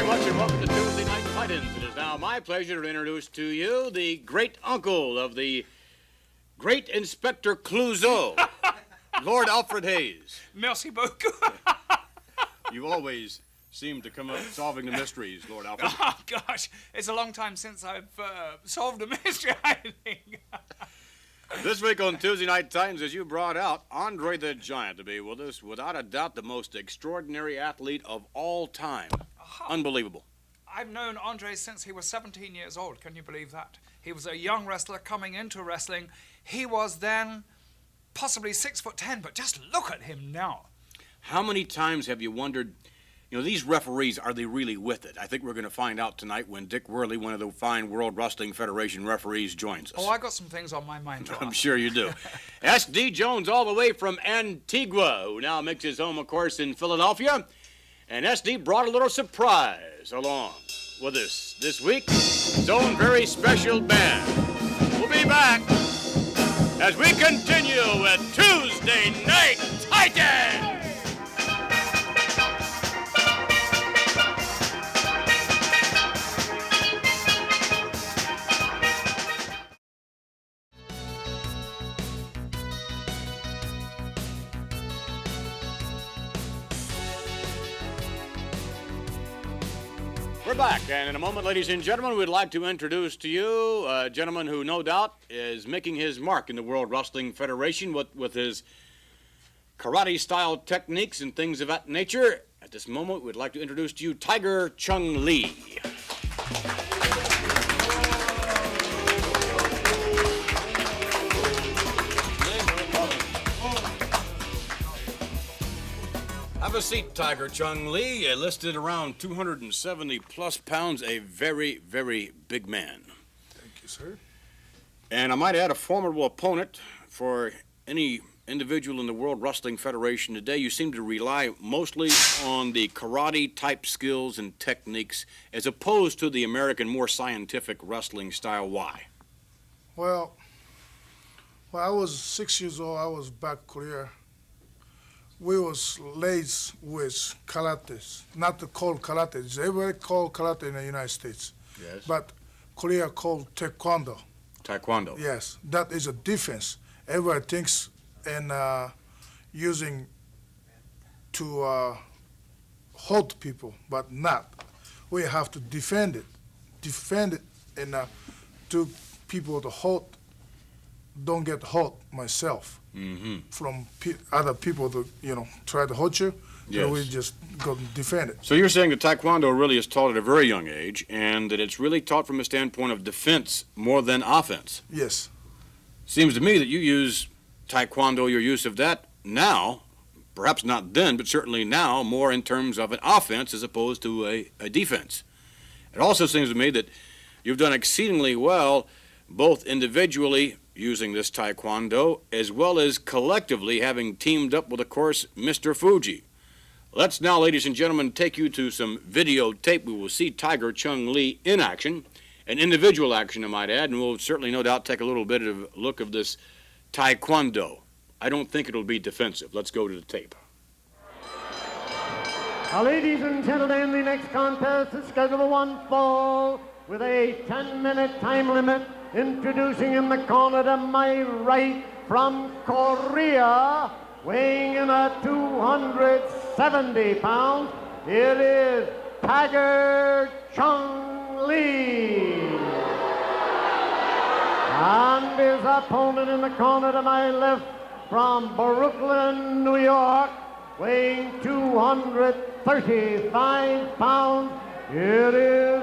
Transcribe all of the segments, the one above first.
much and welcome to Tuesday Night Titans. It is now my pleasure to introduce to you the great uncle of the great Inspector Clouseau, Lord Alfred Hayes. Merci beaucoup. You always seem to come up solving the mysteries, Lord Alfred. Oh, gosh. It's a long time since I've solved a mystery, I think. This week on Tuesday Night Titans, as you brought out, Andre the Giant to be with us. Without a doubt, the most extraordinary athlete of all time. Unbelievable. I've known Andre since he was 17 years old. Can you believe that? He was a young wrestler coming into wrestling. He was then possibly 6'10", but just look at him now. How many times have you wondered, these referees, are they really with it? I think we're going to find out tonight when Dick Worley, one of the fine World Wrestling Federation referees, joins us. Oh, I got some things on my mind, I'm sure you do. S.D. Jones all the way from Antigua, who now makes his home, of course, in Philadelphia. And S.D. brought a little surprise along with us this week. His own very special band. We'll be back as we continue with Tuesday Night Titans! We're back, and in a moment, ladies and gentlemen, we'd like to introduce to you a gentleman who, no doubt, is making his mark in the World Wrestling Federation with his karate-style techniques and things of that nature. At this moment, we'd like to introduce to you Tiger Chung Lee. Have a seat, Tiger Chung Lee. Listed around 270-plus pounds, a very, very big man. Thank you, sir. And I might add, a formidable opponent for any individual in the World Wrestling Federation today. You seem to rely mostly on the karate-type skills and techniques as opposed to the American, more scientific wrestling style. Why? Well, when I was 6 years old, I was back in Korea. We was raised with karate, not called karate. Everybody called karate in the United States. Yes. But Korea called taekwondo. Taekwondo. Yes, that is a difference. Everybody thinks in using to hold people, but not. We have to defend it. Defend it and to people to hold, don't get hurt myself. Mm-hmm. From other people to, try to hurt you. Yes. So we just go and defend it. So you're saying that Taekwondo really is taught at a very young age, and that it's really taught from a standpoint of defense more than offense. Yes. Seems to me that you use Taekwondo, your use of that now, perhaps not then, but certainly now, more in terms of an offense as opposed to a defense. It also seems to me that you've done exceedingly well, both individually using this Taekwondo, as well as collectively having teamed up with, of course, Mr. Fuji. Let's now, ladies and gentlemen, take you to some videotape. We will see Tiger Chung Lee in action, an individual action, I might add, and we'll certainly, no doubt, take a little bit of a look of this Taekwondo. I don't think it'll be defensive. Let's go to the tape. Now, ladies and gentlemen, the next contest is scheduled for one fall with a 10-minute time limit. Introducing in the corner to my right from Korea, weighing in at 270 pounds, it is Tiger Chung Lee. And his opponent in the corner to my left from Brooklyn, New York, weighing 235 pounds, it is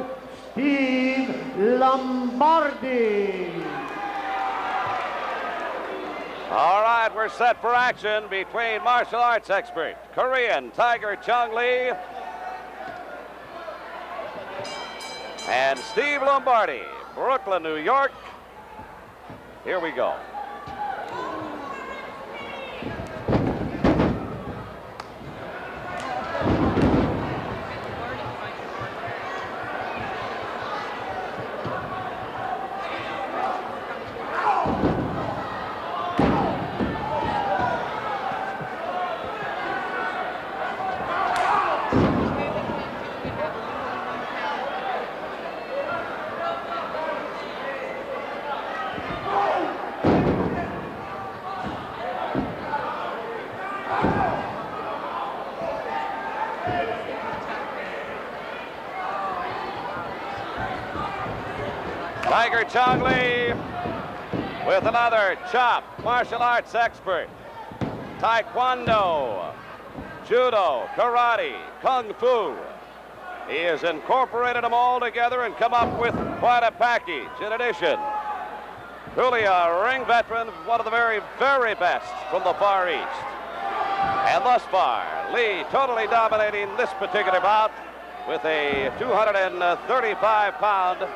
Steve Lombardi. All right, we're set for action between martial arts expert, Korean Tiger Chung Lee, and Steve Lombardi, Brooklyn, New York. Here we go. Tiger Chung Lee with another chop. Martial arts expert. Taekwondo, judo, karate, kung fu. He has incorporated them all together and come up with quite a package. In addition, truly a ring veteran, one of the very, very best from the Far East. And thus far, Lee totally dominating this particular bout with a 235-pound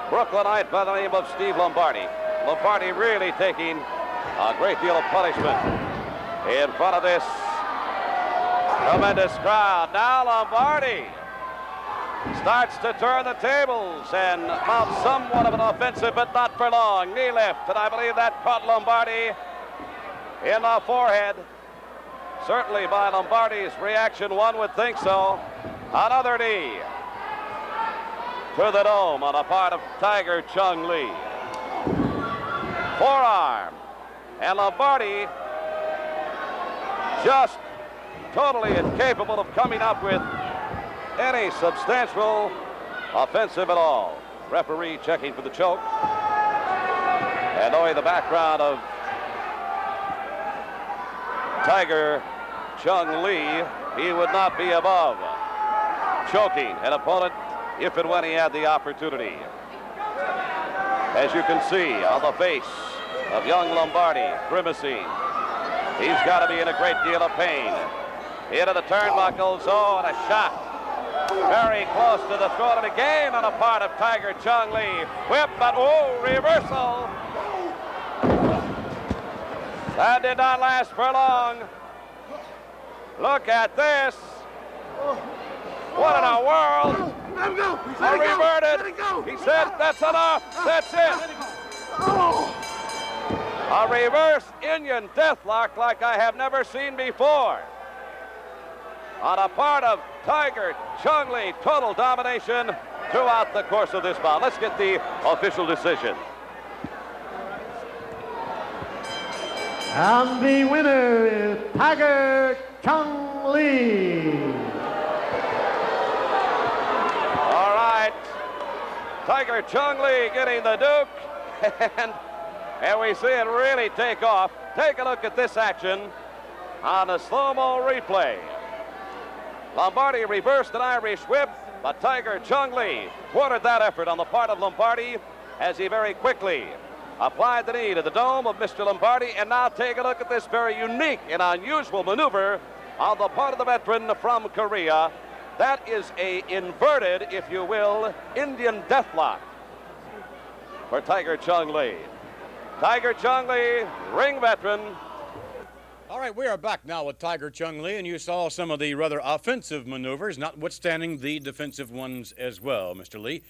Brooklynite by the name of Steve Lombardi. Lombardi really taking a great deal of punishment in front of this tremendous crowd. Now Lombardi starts to turn the tables and mount somewhat of an offensive, but not for long. Knee lift, and I believe that caught Lombardi in the forehead. Certainly by Lombardi's reaction, one would think so. Another knee to the dome on the part of Tiger Chung Lee. Forearm, and Lombardi just totally incapable of coming up with any substantial offensive at all. Referee checking for the choke. And knowing the background of Tiger Chung Lee, he would not be above choking an opponent if and when he had the opportunity. As you can see on the face of young Lombardi, grimacing. He's got to be in a great deal of pain. Into the turnbuckles, oh, and a shot. Very close to the throat, and again on the part of Tiger Chung Lee. Whip, but oh, reversal. That did not last for long. Look at this. What in the world? Let him go. A reverted. He said, that's enough. That's it. A reverse Indian deathlock like I have never seen before. On a part of Tiger Chung Lee, total domination throughout the course of this bout. Let's get the official decision. And the winner is Tiger Chung Lee. All right. Tiger Chung Lee getting the Duke. And we see it really take off. Take a look at this action on the slow-mo replay. Lombardi reversed an Irish whip, but Tiger Chung Lee thwarted that effort on the part of Lombardi as he very quickly applied the knee to the dome of Mr. Lombardi. And now take a look at this very unique and unusual maneuver on the part of the veteran from Korea. That is a inverted, if you will, Indian deathlock for Tiger Chung Lee. Tiger Chung Lee, ring veteran. All right, we are back now with Tiger Chung Lee, and you saw some of the rather offensive maneuvers, notwithstanding the defensive ones as well, Mr. Lee.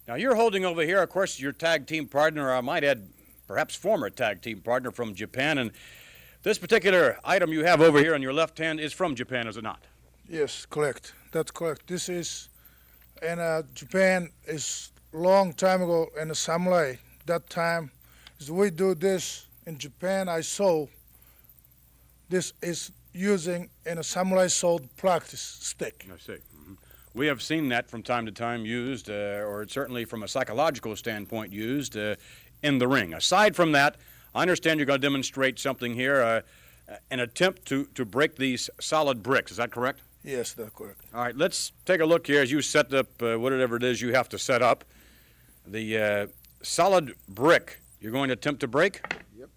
Now, you're holding over here, of course, your tag team partner, I might add, perhaps former tag team partner from Japan, and this particular item you have over here on your left hand is from Japan, is it not? Yes, correct. That's correct. This is in Japan. Is long time ago in the samurai. That time, as we do this in Japan, I saw this is using in a samurai sword practice stick. I see. Mm-hmm. We have seen that from time to time used, or certainly from a psychological standpoint used in the ring. Aside from that, I understand you're going to demonstrate something here, an attempt to break these solid bricks. Is that correct? Yes, that's correct. All right, let's take a look here as you set up whatever it is you have to set up. The solid brick you're going to attempt to break? Yep.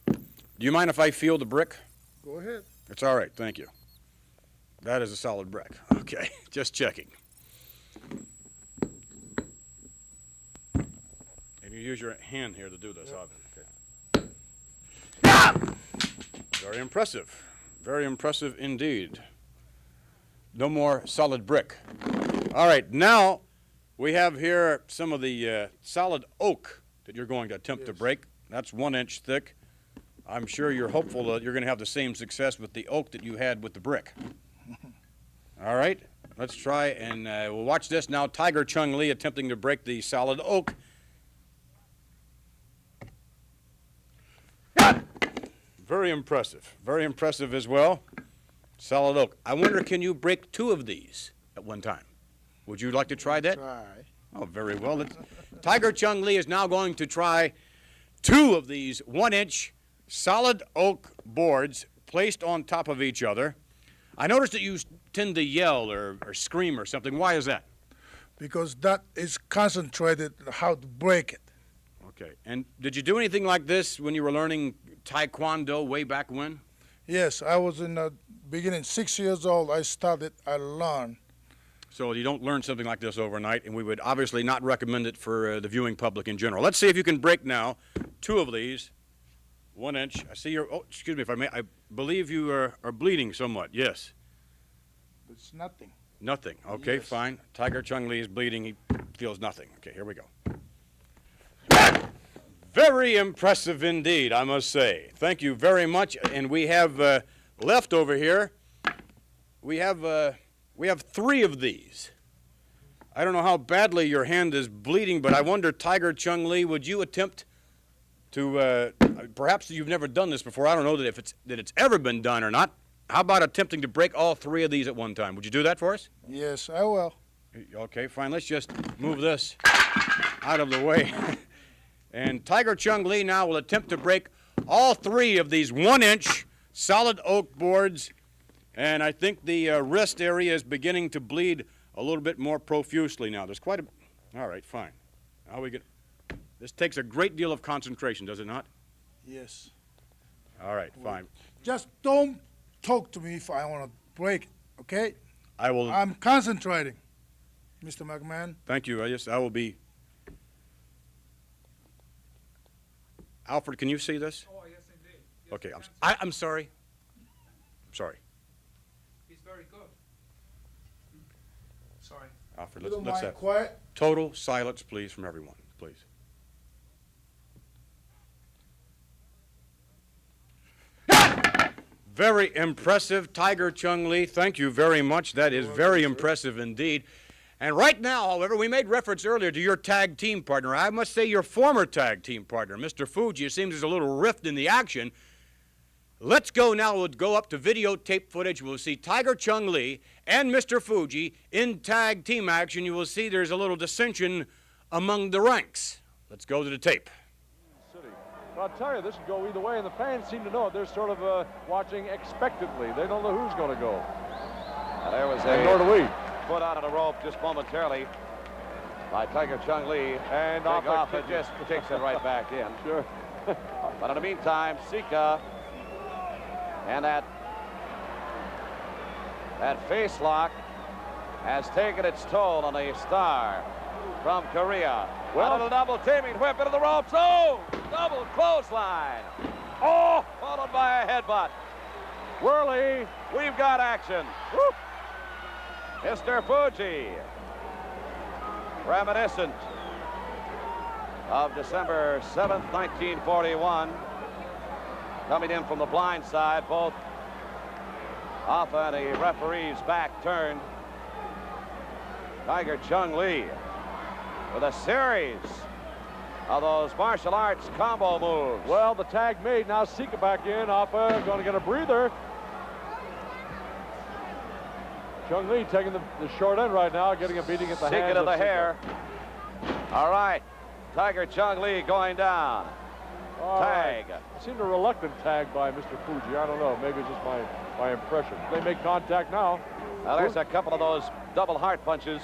Do you mind if I feel the brick? Go ahead. It's all right, thank you. That is a solid brick. Okay, just checking. And you use your hand here to do this, obviously. Okay. Very impressive. Very impressive indeed. No more solid brick. All right, now we have here some of the solid oak that you're going to attempt to break. That's 1 inch thick. I'm sure you're hopeful that you're going to have the same success with the oak that you had with the brick. All right, let's try, and we'll watch this now. Tiger Chung Lee attempting to break the solid oak. Very impressive as well. Solid oak. I wonder, can you break 2 of these at one time? Would you like to try that? Try. Oh, very well. Tiger Chung Lee is now going to try 2 of these 1-inch solid oak boards placed on top of each other. I noticed that you tend to yell or scream or something. Why is that? Because that is concentrated how to break it. Okay. And did you do anything like this when you were learning Taekwondo way back when? Yes, I was in the beginning, 6 years old. I learned. So you don't learn something like this overnight, and we would obviously not recommend it for the viewing public in general. Let's see if you can break now 2 of these, 1 inch. I see you're, oh, excuse me if I may, I believe you are bleeding somewhat, yes. It's nothing. Nothing, okay, Yes. fine. Tiger Chung Lee is bleeding, he feels nothing. Okay, here we go. Very impressive indeed, I must say. Thank you very much, and we have left over here, we have 3 of these. I don't know how badly your hand is bleeding, but I wonder, Tiger Chung Lee, would you attempt to, perhaps you've never done this before, I don't know that it's ever been done or not. How about attempting to break all 3 of these at one time? Would you do that for us? Yes, I will. Okay, fine. Let's just move this out of the way. And Tiger Chung Lee now will attempt to break all 3 of these 1-inch solid oak boards. And I think the wrist area is beginning to bleed a little bit more profusely now. There's quite a... All right, fine. Now we get... This takes a great deal of concentration, does it not? Yes. All right, fine. Just don't talk to me if I want to break it, okay? I will... I'm concentrating, Mr. McMahon. Thank you. I will be... Alfred, can you see this? Oh, yes, indeed. Yes, Okay, we I'm can. sorry. I'm sorry. He's very good. Sorry. Alfred, You let's don't mind have quiet? total silence, please, from everyone, please. Very impressive, Tiger Chung Lee. Thank you very much. That is very impressive indeed. And right now, however, we made reference earlier to your tag team partner. I must say your former tag team partner, Mr. Fuji. It seems there's a little rift in the action. Let's go now. We'll go up to videotape footage. We'll see Tiger Chung Lee and Mr. Fuji in tag team action. You will see there's a little dissension among the ranks. Let's go to the tape. City. Well, I'll tell you, this could go either way, and the fans seem to know it. They're sort of watching expectantly. They don't know who's going to go. And there was And nor do we. put out on a rope just momentarily by Tiger Chung Lee. And Takeoff, it just kicks it right back in. Sure. But in the meantime, Sika and that face lock has taken its toll on the star from Korea. Well, a double teaming whip into the ropes. Oh, double clothesline. Oh, followed by a headbutt. Whirly, we've got action. Whoop. Mr. Fuji, reminiscent of December 7th, 1941, coming in from the blind side, both off on the referee's back turned. Tiger Chung Lee with a series of those martial arts combo moves. Well, the tag made. Now Sika back in. Alpha going to get a breather. Chung Lee taking the short end right now, getting a beating at the Sika hands to of the Sika. hair. All right, Tiger Chung Lee going down. All Tag. right. It seemed a reluctant tag by Mr. Fuji. I don't know. Maybe it's just my impression. They make contact now. Now there's a couple of those double heart punches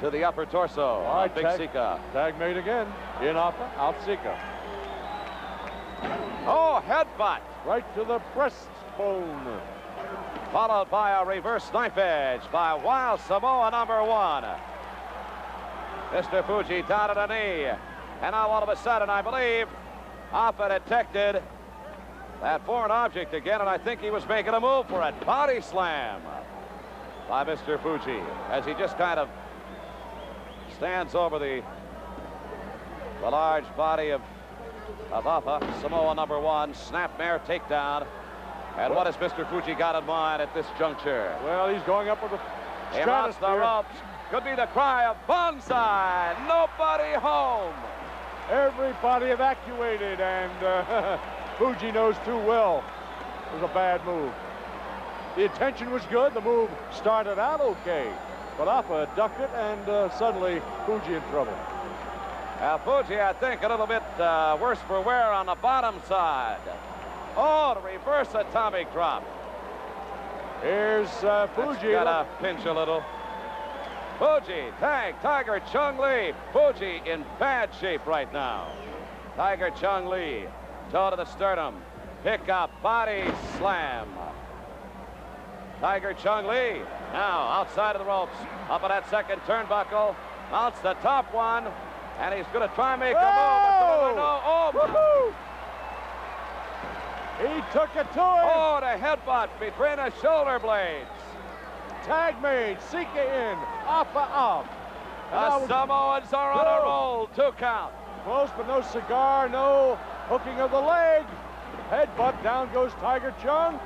to the upper torso. All right, Big tag, Sika. tag made again. In Alpha, out Sika. Oh, headbutt. Right to the breastbone. Followed by a reverse knife edge by Wild Samoa #1. Mr. Fuji down at a knee. And now all of a sudden, I believe, Alpha detected that foreign object again, and I think he was making a move for it. Body slam by Mr. Fuji as he just kind of stands over the large body of Alpha, Samoa #1, snapmare takedown. And what has Mr. Fuji got in mind at this juncture? Well, he's going up with the He mounts the stratosphere. ropes. Could be the cry of bonsai. Nobody home. Everybody evacuated, and Fuji knows too well it was a bad move. The intention was good. The move started out okay, but Appa ducked it, and suddenly Fuji in trouble. Fuji, I think, a little bit worse for wear on the bottom side. Oh, the reverse atomic drop. Here's Fuji. Got to pinch a little. Fuji, tag, Tiger Chung Lee. Fuji in bad shape right now. Tiger Chung Lee, toe to the sternum. Pick up, body slam. Tiger Chung Lee, now outside of the ropes. Up on that second turnbuckle. Mounts the top one. And he's going to try and make a move. Oh! He took it to him. Oh, the headbutt between the shoulder blades. Tag made. Sika in. Appa up. The Samoans are on a roll. 2 count. Close, but no cigar. No hooking of the leg. Headbutt. Down goes Tiger Chung.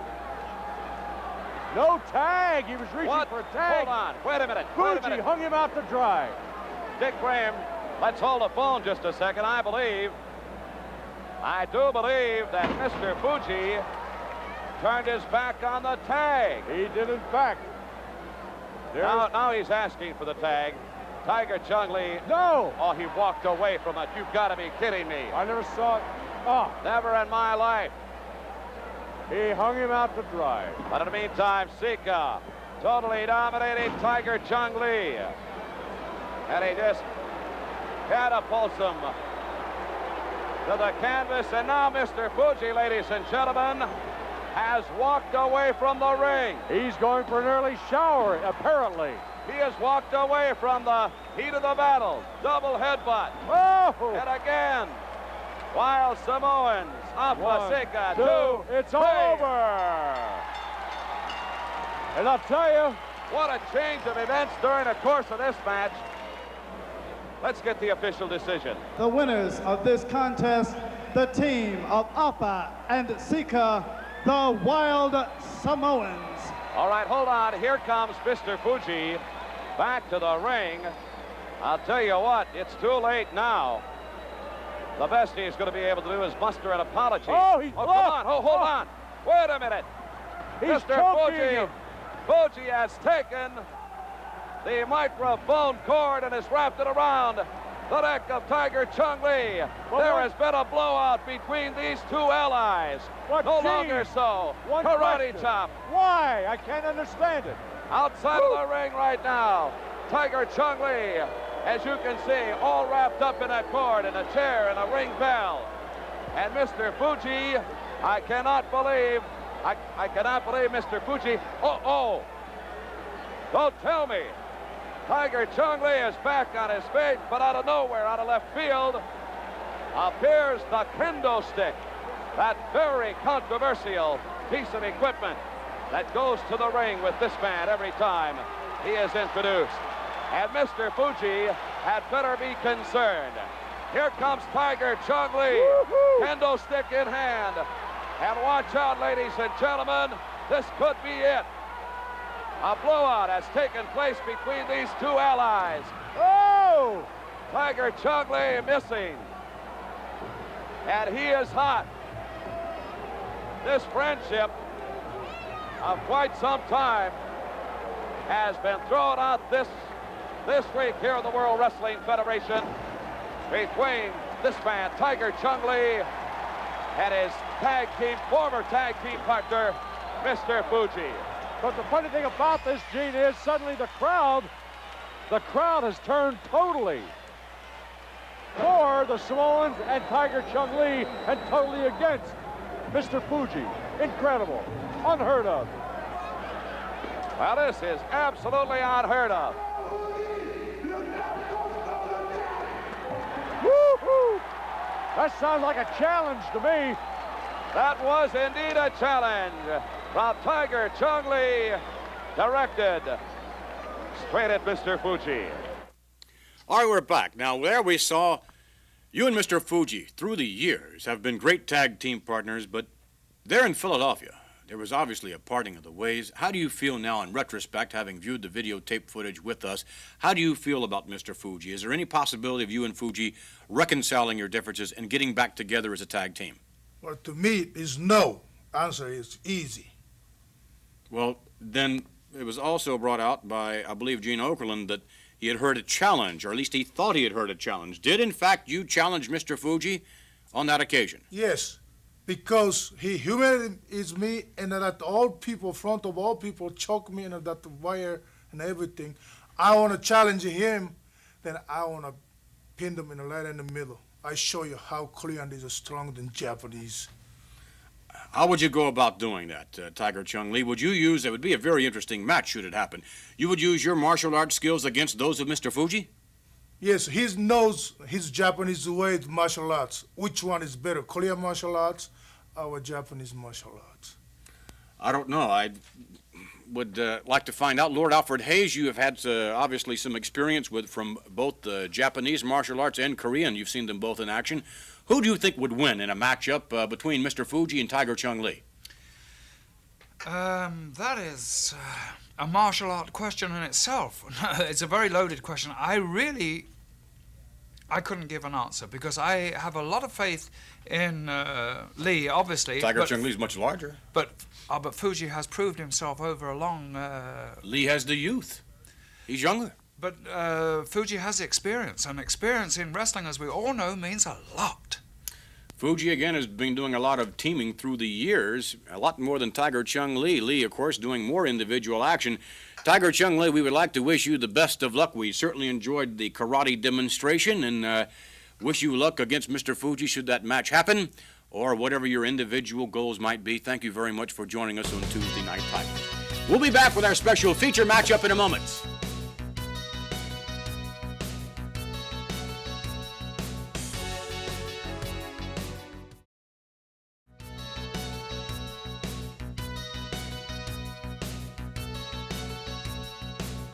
No tag. He was reaching for a tag. Hold on. Wait a minute. Fuji hung him out to dry. Dick Graham, let's hold the phone just a second. I do believe that Mr. Fuji turned his back on the tag. He did, in fact. Now he's asking for the tag. Tiger Chung Lee. No! Oh, he walked away from it. You've got to be kidding me. I never saw it. Oh. Never in my life. He hung him out to dry. But in the meantime, Sika totally dominating Tiger Chung Lee. And he just catapults him to the canvas. And now Mr. Fuji, ladies and gentlemen, has walked away from the ring. He's going for an early shower, apparently. He has walked away from the heat of the battle. Double headbutt. Oh! And again, while Samoans, Appa, Sika, 2, it's 3. all over. And I'll tell you, what a change of events during the course of this match. Let's get the official decision. The winners of this contest, the team of Appa and Sika, the Wild Samoans. All right, hold on. Here comes Mr. Fuji back to the ring. I'll tell you what, it's too late now. The best he's going to be able to do is muster an apology. Oh, he's come on. Oh, hold on. Wait a minute. He's Mr. Fuji. him. Fuji has taken the microphone cord and has wrapped it around the neck of Tiger Chung Lee. There has been a blowout between these two allies. No longer so. Karate chop. Why? I can't understand it. Outside of the ring right now, Tiger Chung Lee, as you can see, all wrapped up in a cord and a chair and a ring bell. And Mr. Fuji, I cannot believe Mr. Fuji. Oh. Don't tell me. Tiger Chung Lee is back on his feet, but out of nowhere, out of left field, appears the kendo stick, that very controversial piece of equipment that goes to the ring with this man every time he is introduced. And Mr. Fuji had better be concerned. Here comes Tiger Chung Lee, kendo stick in hand. And watch out, ladies and gentlemen, this could be it. A blowout has taken place between these two allies. Oh! Tiger Chung Lee missing. And he is hot. This friendship of quite some time has been thrown out this week here in the World Wrestling Federation between this man, Tiger Chung Lee, and his former tag team partner, Mr. Fuji. But the funny thing about this, Gene, is suddenly the crowd has turned totally for the Samoans and Tiger Chung Lee and totally against Mr. Fuji. Incredible. Unheard of. Well, this is absolutely unheard of. Woo-hoo! That sounds like a challenge to me. That was indeed a challenge from Tiger Chung Lee, directed straight at Mr. Fuji. All right, we're back. Now, there we saw you and Mr. Fuji, through the years, have been great tag team partners, but there in Philadelphia, there was obviously a parting of the ways. How do you feel now in retrospect, having viewed the videotape footage with us? How do you feel about Mr. Fuji? Is there any possibility of you and Fuji reconciling your differences and getting back together as a tag team? Well, to me, is no. Answer is easy. Well, then, it was also brought out by, I believe, Gene Okerlund that he had heard a challenge, or at least he thought he had heard a challenge. Did, in fact, you challenge Mr. Fuji on that occasion? Yes, because he humiliated me and that all people, front of all people, choke me and that wire and everything. I want to challenge him, then I want to pin them right in the middle. I show you how Korean is stronger than Japanese. How would you go about doing that, Tiger Chung Lee? Would you use, it would be a very interesting match should it happen, you would use your martial arts skills against those of Mr. Fuji? Yes, he knows his Japanese way of martial arts. Which one is better, Korean martial arts or Japanese martial arts? I don't know. I would like to find out. Lord Alfred Hayes, you have had obviously some experience with from both the Japanese martial arts and Korean. You've seen them both in action. Who do you think would win in a matchup between Mr. Fuji and Tiger Chung Lee? That is a martial art question in itself. It's a very loaded question. I couldn't give an answer because I have a lot of faith in Lee, obviously. Tiger Chung Lee's much larger. But Fuji has proved himself over a long... Lee has the youth. He's younger. But Fuji has experience, and experience in wrestling, as we all know, means a lot. Fuji, again, has been doing a lot of teaming through the years, a lot more than Tiger Chung Lee. Lee, of course, doing more individual action. Tiger Chung Lee, we would like to wish you the best of luck. We certainly enjoyed the karate demonstration and wish you luck against Mr. Fuji should that match happen, or whatever your individual goals might be. Thank you very much for joining us on Tuesday Night Tiger. We'll be back with our special feature matchup in a moment.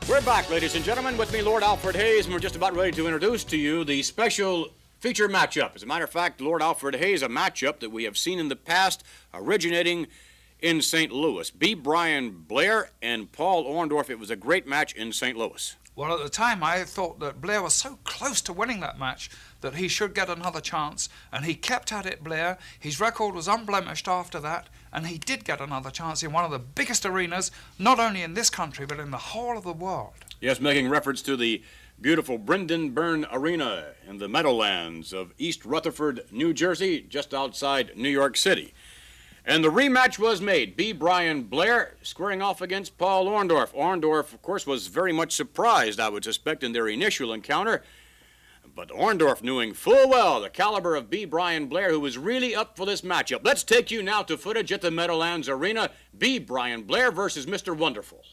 We're back, ladies and gentlemen, with me, Lord Alfred Hayes, and we're just about ready to introduce to you the special feature matchup. As a matter of fact, Lord Alfred Hayes, a matchup that we have seen in the past originating in St. Louis. B. Brian Blair and Paul Orndorff. It was a great match in St. Louis. Well, at the time, I thought that Blair was so close to winning that match that he should get another chance, and he kept at it, Blair. His record was unblemished after that, and he did get another chance in one of the biggest arenas, not only in this country, but in the whole of the world. Yes, making reference to the beautiful Brendan Byrne Arena in the Meadowlands of East Rutherford, New Jersey, just outside New York City. And the rematch was made. B. Brian Blair squaring off against Paul Orndorff. Orndorff, of course, was very much surprised, I would suspect, in their initial encounter. But Orndorff knowing full well the caliber of B. Brian Blair, who was really up for this matchup. Let's take you now to footage at the Meadowlands Arena. B. Brian Blair versus Mr. Wonderful.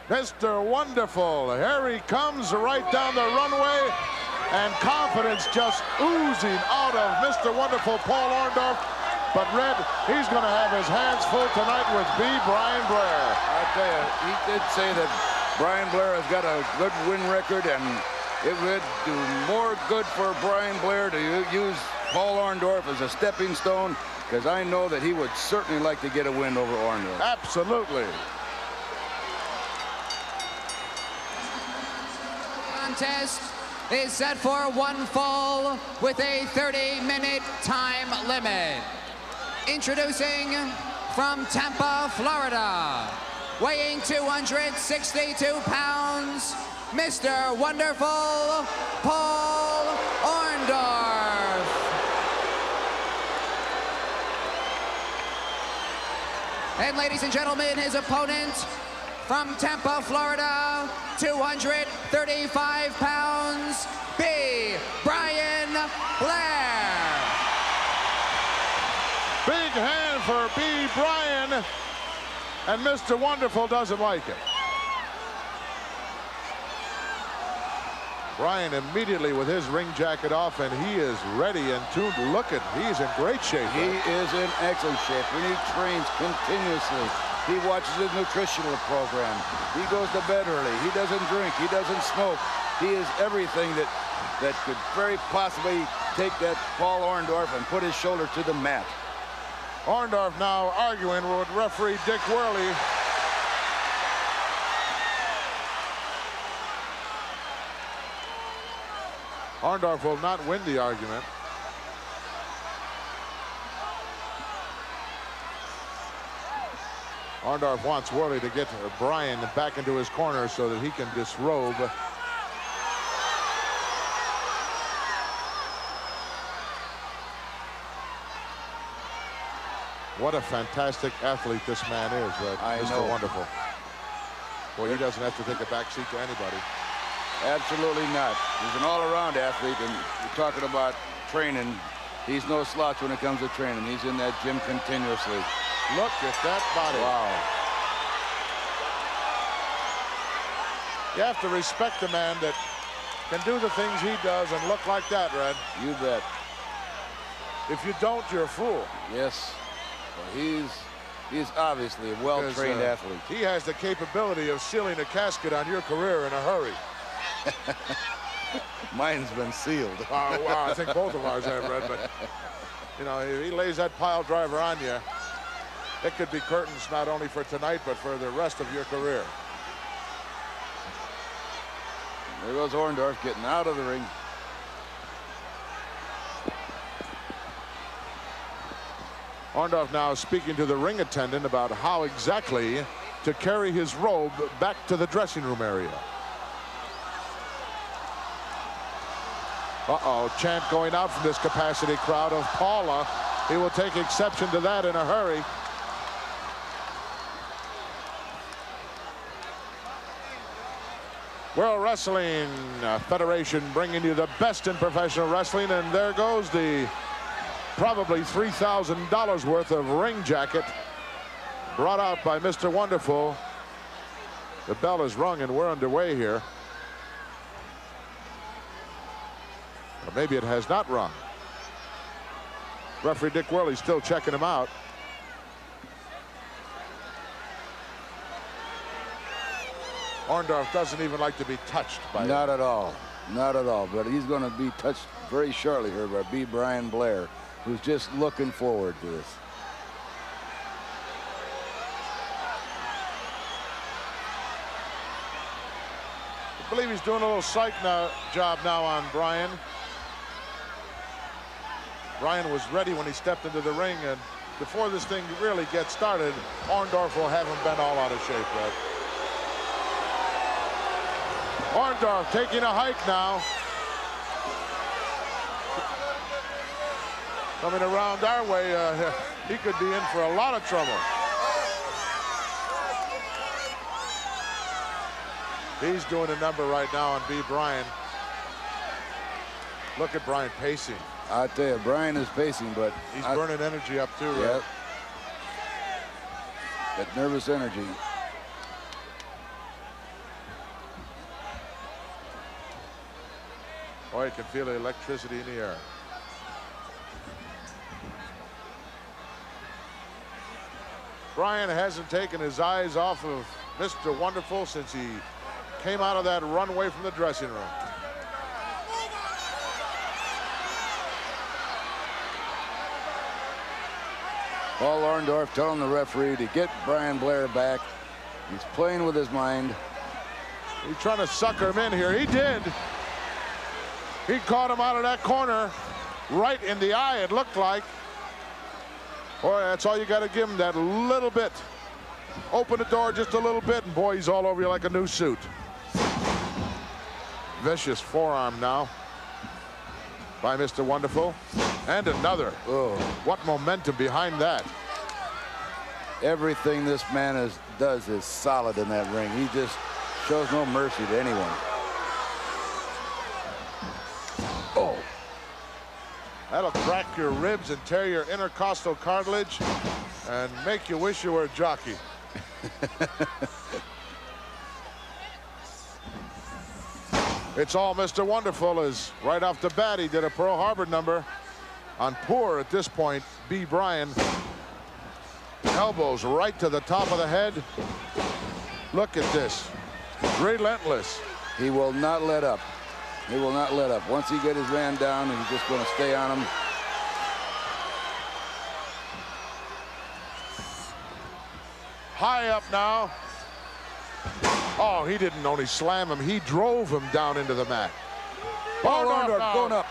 Mr. Wonderful, here he comes right down the runway, and confidence just oozing out of Mr. Wonderful, Paul Orndorff. But Red, he's going to have his hands full tonight with B. Brian Blair. I tell you, he did say that Brian Blair has got a good win record, and it would do more good for Brian Blair to use Paul Orndorff as a stepping stone, because I know that he would certainly like to get a win over Orndorff. Absolutely. Contest is set for one fall with a 30-minute time limit. Introducing from Tampa, Florida, weighing 262 pounds, Mr. Wonderful, Paul Orndorff. And ladies and gentlemen, his opponent from Tampa, Florida, 235 pounds, B. Brian Blair. Big hand for B. Brian, and Mr. Wonderful doesn't like it. Brian immediately with his ring jacket off, and he is ready and tuned. Look at, he's in great shape. He is in excellent shape, and he trains continuously. He watches his nutritional program. He goes to bed early. He doesn't drink. He doesn't smoke. He is everything that could very possibly take that Paul Orndorff and put his shoulder to the mat. Orndorff now arguing with referee Dick Worley. Orndorff will not win the argument. Orndorff wants Worley to get Bryan back into his corner so that he can disrobe. What a fantastic athlete this man is, Red. Mr. Wonderful. Boy, he doesn't have to take a back seat to anybody. Absolutely not. He's an all-around athlete, and you're talking about training. He's no slouch when it comes to training. He's in that gym continuously. Look at that body. Wow. You have to respect a man that can do the things he does and look like that, Red. You bet. If you don't, you're a fool. Yes. Well, he's obviously a well-trained athlete. He has the capability of sealing a casket on your career in a hurry. Mine's been sealed. Well, I think both of ours have, Red, but you know, if he lays that pile driver on you, it could be curtains not only for tonight, but for the rest of your career. There goes Orndorff getting out of the ring. Orndorff now speaking to the ring attendant about how exactly to carry his robe back to the dressing room area. Uh-oh, chant going out from this capacity crowd of Paula. He will take exception to that in a hurry. World Wrestling Federation bringing you the best in professional wrestling, and there goes the probably $3,000 worth of ring jacket brought out by Mr. Wonderful. The bell is rung and we're underway here. Or maybe it has not rung. Referee Dick Worley still checking him out. Orndorff doesn't even like to be touched by Not at all. Not at all. But he's going to be touched very shortly here by B. Brian Blair, who's just looking forward to this. I believe he's doing a little psych job now on Bryan. Bryan was ready when he stepped into the ring, and before this thing really gets started, Orndorff will have him bent all out of shape, Red. Orndorff taking a hike now. Coming around our way, he could be in for a lot of trouble. He's doing a number right now on B. Bryan. Look at Bryan pacing. I tell you, Bryan is pacing, but he's burning energy up too, right? Yep. That nervous energy. Boy, you can feel the electricity in the air. Bryan hasn't taken his eyes off of Mr. Wonderful since he came out of that runway from the dressing room. Paul Orndorff telling the referee to get Brian Blair back. He's playing with his mind. He's trying to sucker him in here. He did. He caught him out of that corner right in the eye, it looked like. Boy, that's all you got to give him, that little bit. Open the door just a little bit, and boy, he's all over you like a new suit. Vicious forearm now by Mr. Wonderful. And another. Oh, what momentum behind that. Everything this man does is solid in that ring. He just shows no mercy to anyone. Oh. That'll crack your ribs and tear your intercostal cartilage and make you wish you were a jockey. It's all Mr. Wonderful, as right off the bat he did a Pearl Harbor number on poor at this point B. Bryan. Elbows right to the top of the head. Look at this. Relentless. He will not let up. He will not let up. Once he gets his man down, he's just going to stay on him. High up now. Oh, he didn't only slam him, he drove him down into the mat. Paul Orndorff going up.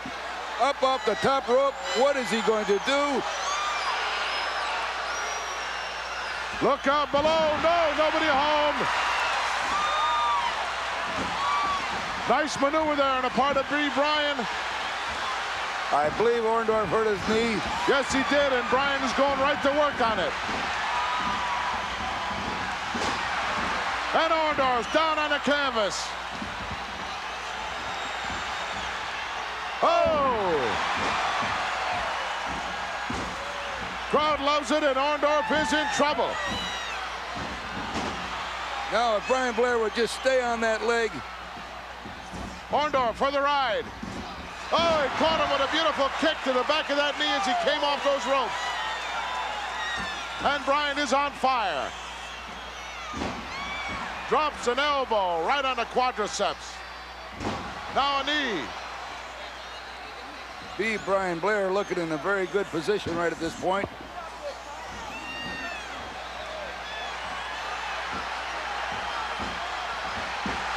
Up off the top rope. What is he going to do? Look out below. No, nobody home. Nice maneuver there on the part of B. Bryan. I believe Orndorff hurt his knee. Yes, he did, and Bryan is going right to work on it. And Orndorff's down on the canvas. Oh! Crowd loves it, and Orndorff is in trouble. Now, if Brian Blair would just stay on that leg. Orndorff for the ride. Oh, he caught him with a beautiful kick to the back of that knee as he came off those ropes. And Bryan is on fire. Drops an elbow right on the quadriceps. Now a knee. B. Brian Blair looking in a very good position right at this point.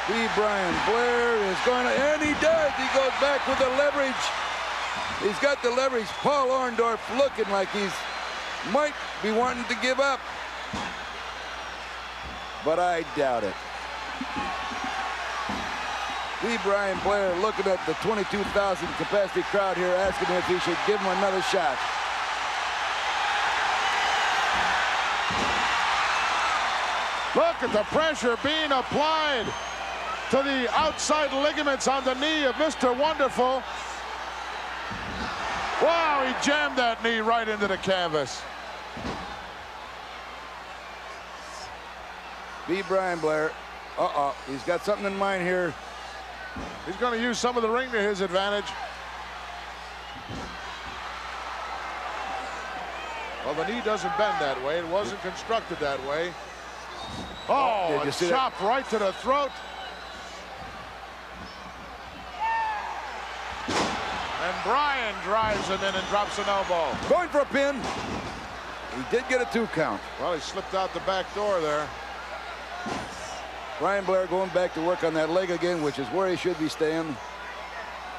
B. Brian Blair is going to, and he does. He goes back with the leverage. He's got the leverage. Paul Orndorff looking like he's might be wanting to give up. But I doubt it. B. Brian Blair looking at the 22,000 capacity crowd here, asking if he should give him another shot. Look at the pressure being applied to the outside ligaments on the knee of Mr. Wonderful. Wow, he jammed that knee right into the canvas. B. Brian Blair, he's got something in mind here. He's going to use some of the ring to his advantage. Well, the knee doesn't bend that way. It wasn't constructed that way. Oh, a chop right to the throat. And Bryan drives him in and drops an elbow. Going for a pin. He did get a 2 count. Well, he slipped out the back door there. Brian Blair going back to work on that leg again, which is where he should be staying.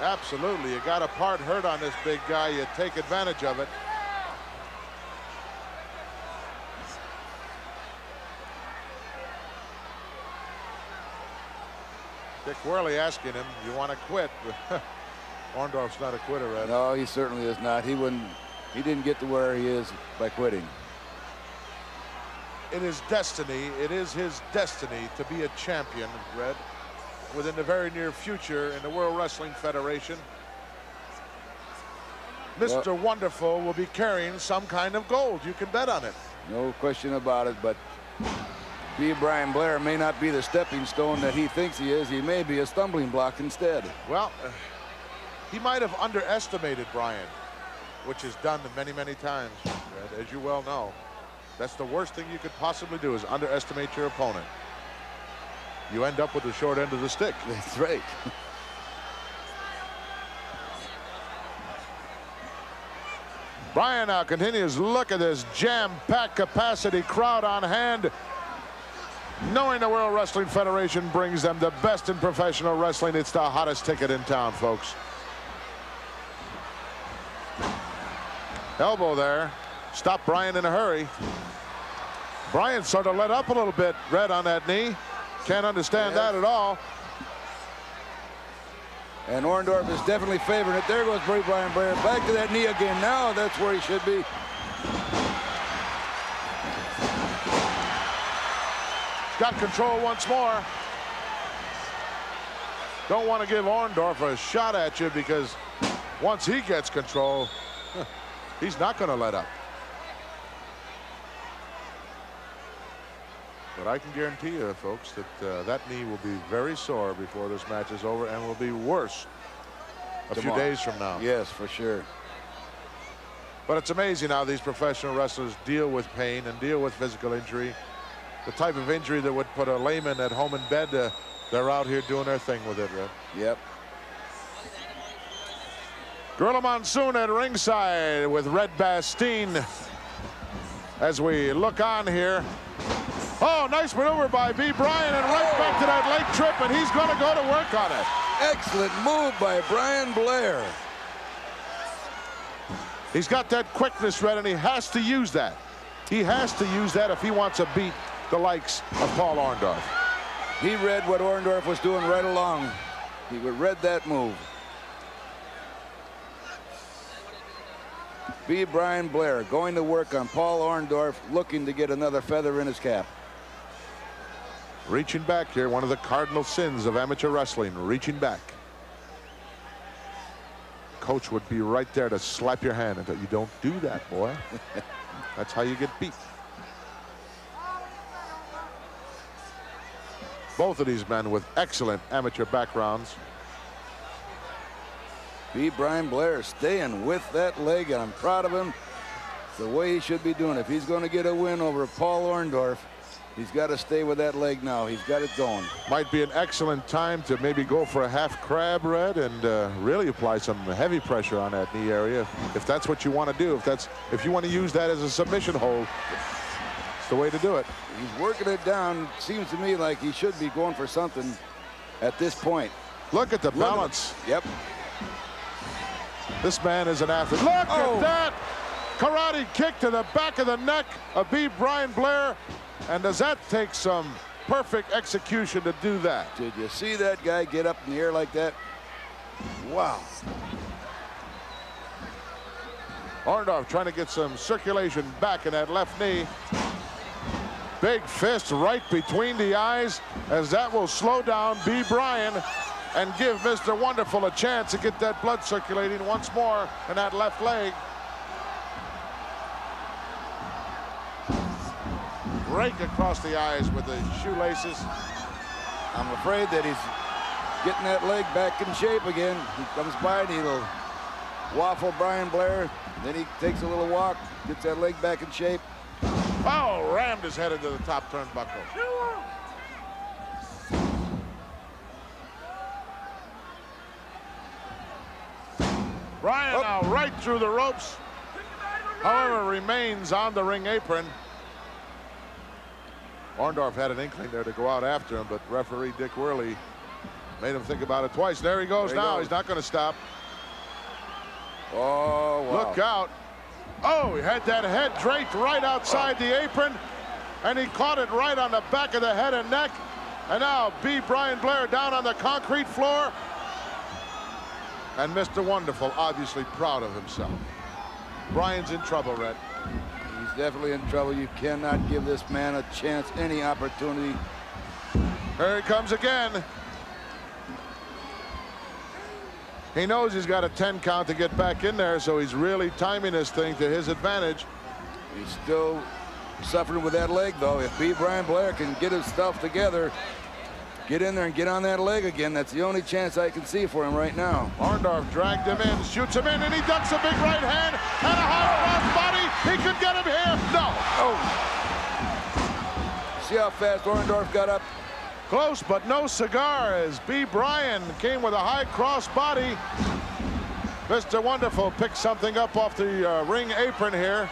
Absolutely. You got a part hurt on this big guy. You take advantage of it. Dick Worley asking him, you want to quit? Orndorff's not a quitter, Ed. No, he certainly is not. He didn't get to where he is by quitting. It is destiny. It is his destiny to be a champion, Red, within the very near future in the World Wrestling Federation. Mr. Wonderful will be carrying some kind of gold. You can bet on it. No question about it, but B. Brian Blair may not be the stepping stone that he thinks he is. He may be a stumbling block instead. Well, he might have underestimated Bryan, which is done many, many times, Red, as you well know. That's the worst thing you could possibly do, is underestimate your opponent. You end up with the short end of the stick. That's right. Bryan now continues. Look at this jam-packed capacity crowd on hand. Knowing the World Wrestling Federation brings them the best in professional wrestling, it's the hottest ticket in town, folks. Elbow there. Stop Bryan in a hurry. Bryan sort of let up a little bit, Red, on that knee. Can't understand that at all. And Orndorff is definitely favoring it. There goes Brian Blair. Back to that knee again. Now that's where he should be. Got control once more. Don't want to give Orndorff a shot at you, because once he gets control, he's not going to let up. But I can guarantee you, folks, that that knee will be very sore before this match is over, and will be worse a few days from now. Yes, for sure. But it's amazing how these professional wrestlers deal with pain and deal with physical injury. The type of injury that would put a layman at home in bed, they're out here doing their thing with it, Red. Yep. Gorilla Monsoon at ringside with Red Bastien as we look on here. Oh, nice maneuver by B. Bryan, and right back to that leg trip, and he's going to go to work on it. Excellent move by Brian Blair. He's got that quickness, Red, and he has to use that. He has to use that if he wants to beat the likes of Paul Orndorff. He read what Orndorff was doing right along. He read that move. B. Brian Blair going to work on Paul Orndorff, looking to get another feather in his cap. Reaching back here, one of the cardinal sins of amateur wrestling, reaching back. Coach would be right there to slap your hand until you don't do that, boy. That's how you get beat. Both of these men with excellent amateur backgrounds. B. Brian Blair staying with that leg, and I'm proud of him. It's the way he should be doing. If he's going to get a win over Paul Orndorff, he's got to stay with that leg now. He's got it going. Might be an excellent time to maybe go for a half crab, Red, and really apply some heavy pressure on that knee area. If that's what you want to do, if you want to use that as a submission hold, it's the way to do it. He's working it down. Seems to me like he should be going for something at this point. Look at the balance. Yep. This man is an athlete. Look at that! Karate kick to the back of the neck of B. Brian Blair. And does that take some perfect execution to do that? Did you see that guy get up in the air like that? Wow. Orndorff trying to get some circulation back in that left knee. Big fist right between the eyes, as that will slow down B. Brian and give Mr. Wonderful a chance to get that blood circulating once more in that left leg. Rake across the eyes with the shoelaces. I'm afraid that he's getting that leg back in shape again. He comes by and he'll waffle Brian Blair. Then he takes a little walk, gets that leg back in shape. Oh, rammed his head into the top turnbuckle. Brian now right through the ropes. However, remains on the ring apron. Orndorff had an inkling there to go out after him, but referee Dick Worley made him think about it twice. There he goes now. He's not going to stop. Oh, wow. Look out. Oh, he had that head draped right outside the apron, and he caught it right on the back of the head and neck. And now B. Brian Blair down on the concrete floor. And Mr. Wonderful obviously proud of himself. Brian's in trouble, Red. He's definitely in trouble. You cannot give this man a chance, any opportunity. Here he comes again. He knows he's got a 10 count to get back in there, so he's really timing this thing to his advantage. He's still suffering with that leg, though. If B. Brian Blair can get his stuff together, get in there and get on that leg again, that's the only chance I can see for him right now. Orndorff dragged him in, shoots him in, and he ducks a big right hand and a high cross body. He could get him here. No. Oh. See how fast Orndorff got up? Close, but no cigar, as B. Brian came with a high cross body. Mr. Wonderful picked something up off the ring apron here.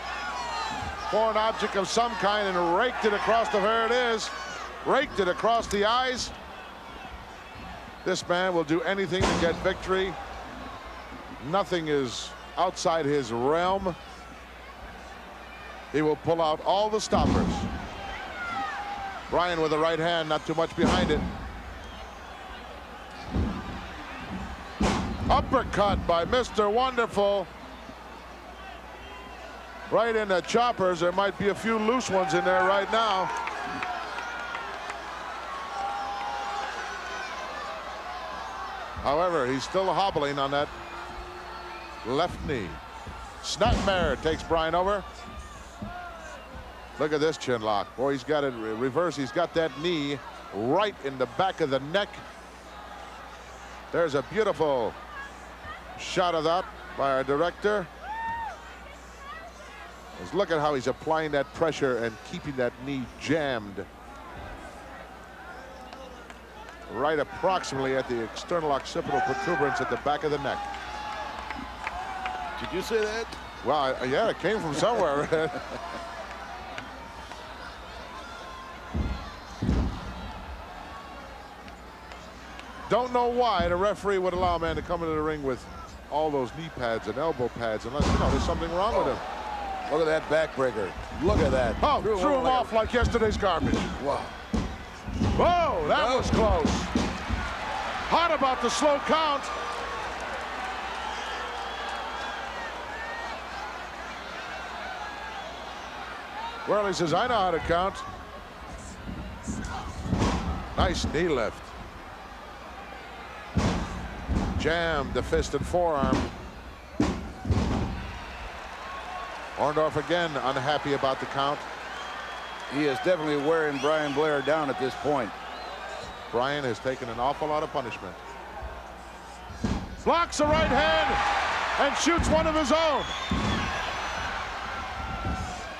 Foreign object of some kind and raked it across the, there it is. Raked it across the eyes. This man will do anything to get victory. Nothing is outside his realm. He will pull out all the stoppers. Brian with the right hand, not too much behind it. Uppercut by Mr. Wonderful. Right in the choppers. There might be a few loose ones in there right now. However, he's still hobbling on that left knee. Snapmare takes Brian over. Look at this chin lock. Boy, he's got it reversed. He's got that knee right in the back of the neck. There's a beautiful shot of that by our director. Just look at how he's applying that pressure and keeping that knee jammed. Right approximately at the external occipital protuberance at the back of the neck. Did you say that? Well, yeah, it came from somewhere. Don't know why the referee would allow a man to come into the ring with all those knee pads and elbow pads unless, you know, there's something wrong with him. Look at that backbreaker. Look at that. Oh, threw him off like yesterday's garbage. Wow. Whoa, that was close. Hot about the slow count. Worley says, I know how to count. Nice knee lift. Jammed the fist and forearm. Orndorff again unhappy about the count. He is definitely wearing Brian Blair down at this point. Brian has taken an awful lot of punishment. Blocks the right hand and shoots one of his own.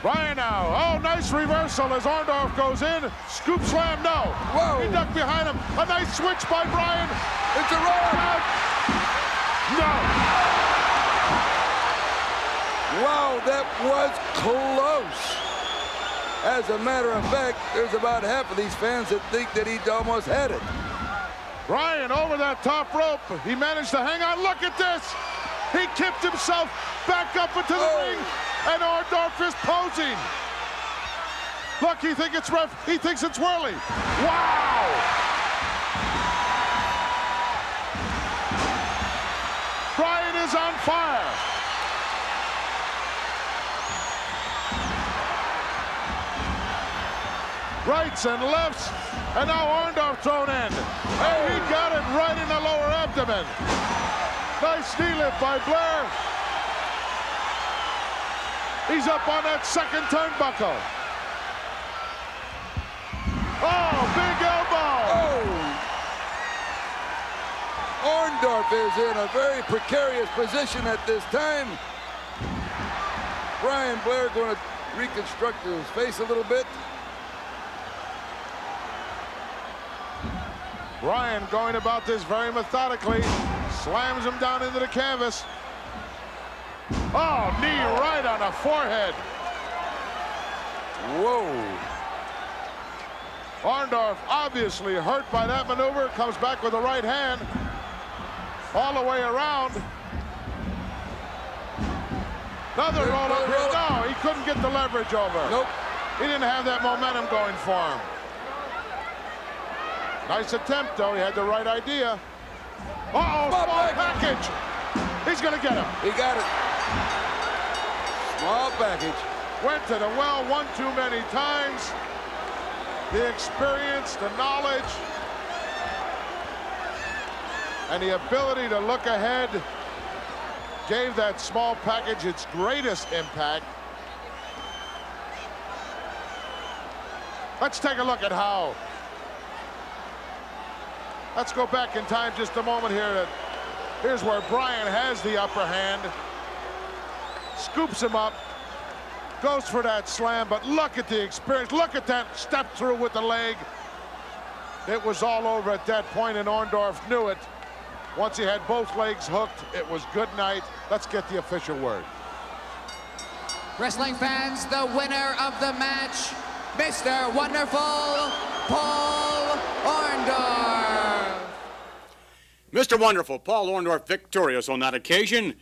Brian now. Oh, nice reversal as Orndorff goes in. Scoop slam, no. Whoa. He ducked behind him. A nice switch by Brian. It's a roll. No. Wow, that was close. As a matter of fact, there's about half of these fans that think that he almost had it. Brian over that top rope. He managed to hang on. Look at this. He kicked himself back up into the ring, and Orndorff is posing. Look, he thinks it's Worley. Wow! Brian is on fire. Rights and lefts, and now Orndorff thrown in. And he got it right in the lower abdomen. Nice knee lift by Blair. He's up on that second turnbuckle. Oh, big elbow. Oh. Orndorff is in a very precarious position at this time. Brian Blair going to reconstruct his face a little bit. Brian going about this very methodically. Slams him down into the canvas. Oh, knee right on the forehead. Whoa. Orndorff obviously hurt by that maneuver. Comes back with the right hand. All the way around. Another roll up here. No, he couldn't get the leverage over. Nope. He didn't have that momentum going for him. Nice attempt, though. He had the right idea. Uh-oh, small package. He's going to get him. He got it. Small package. Went to the well one too many times. The experience, the knowledge, and the ability to look ahead gave that small package its greatest impact. Let's take a look at how. Let's go back in time just a moment here. Here's where Brian has the upper hand. Scoops him up. Goes for that slam, but look at the experience. Look at that step through with the leg. It was all over at that point, and Orndorff knew it. Once he had both legs hooked, it was good night. Let's get the official word. Wrestling fans, the winner of the match, Mr. Wonderful Paul Orndorff. Mr. Wonderful, Paul Orndorff victorious on that occasion.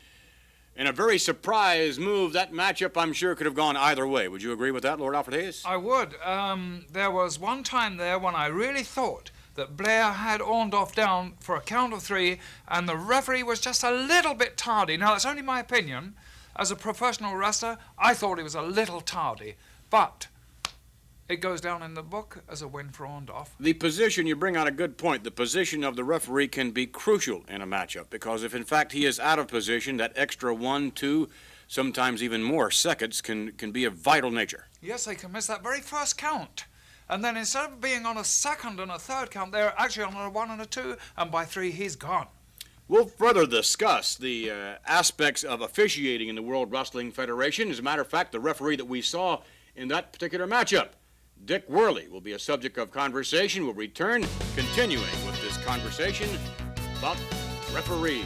In a very surprise move, that matchup, I'm sure, could have gone either way. Would you agree with that, Lord Alfred Hayes? I would. There was one time there when I really thought that Blair had Orndorff down for a count of 3, and the referee was just a little bit tardy. Now, that's only my opinion. As a professional wrestler, I thought he was a little tardy. But it goes down in the book as a win for Orndorff. The position, you bring out a good point. The position of the referee can be crucial in a matchup, because if in fact he is out of position, that extra 1, 2, sometimes even more seconds can be of vital nature. Yes, they can miss that very first count. And then instead of being on a second and a third count, they're actually on a 1 and a 2, and by 3 he's gone. We'll further discuss the aspects of officiating in the World Wrestling Federation. As a matter of fact, the referee that we saw in that particular matchup, Dick Worley, will be a subject of conversation. We'll return, continuing with this conversation about referees.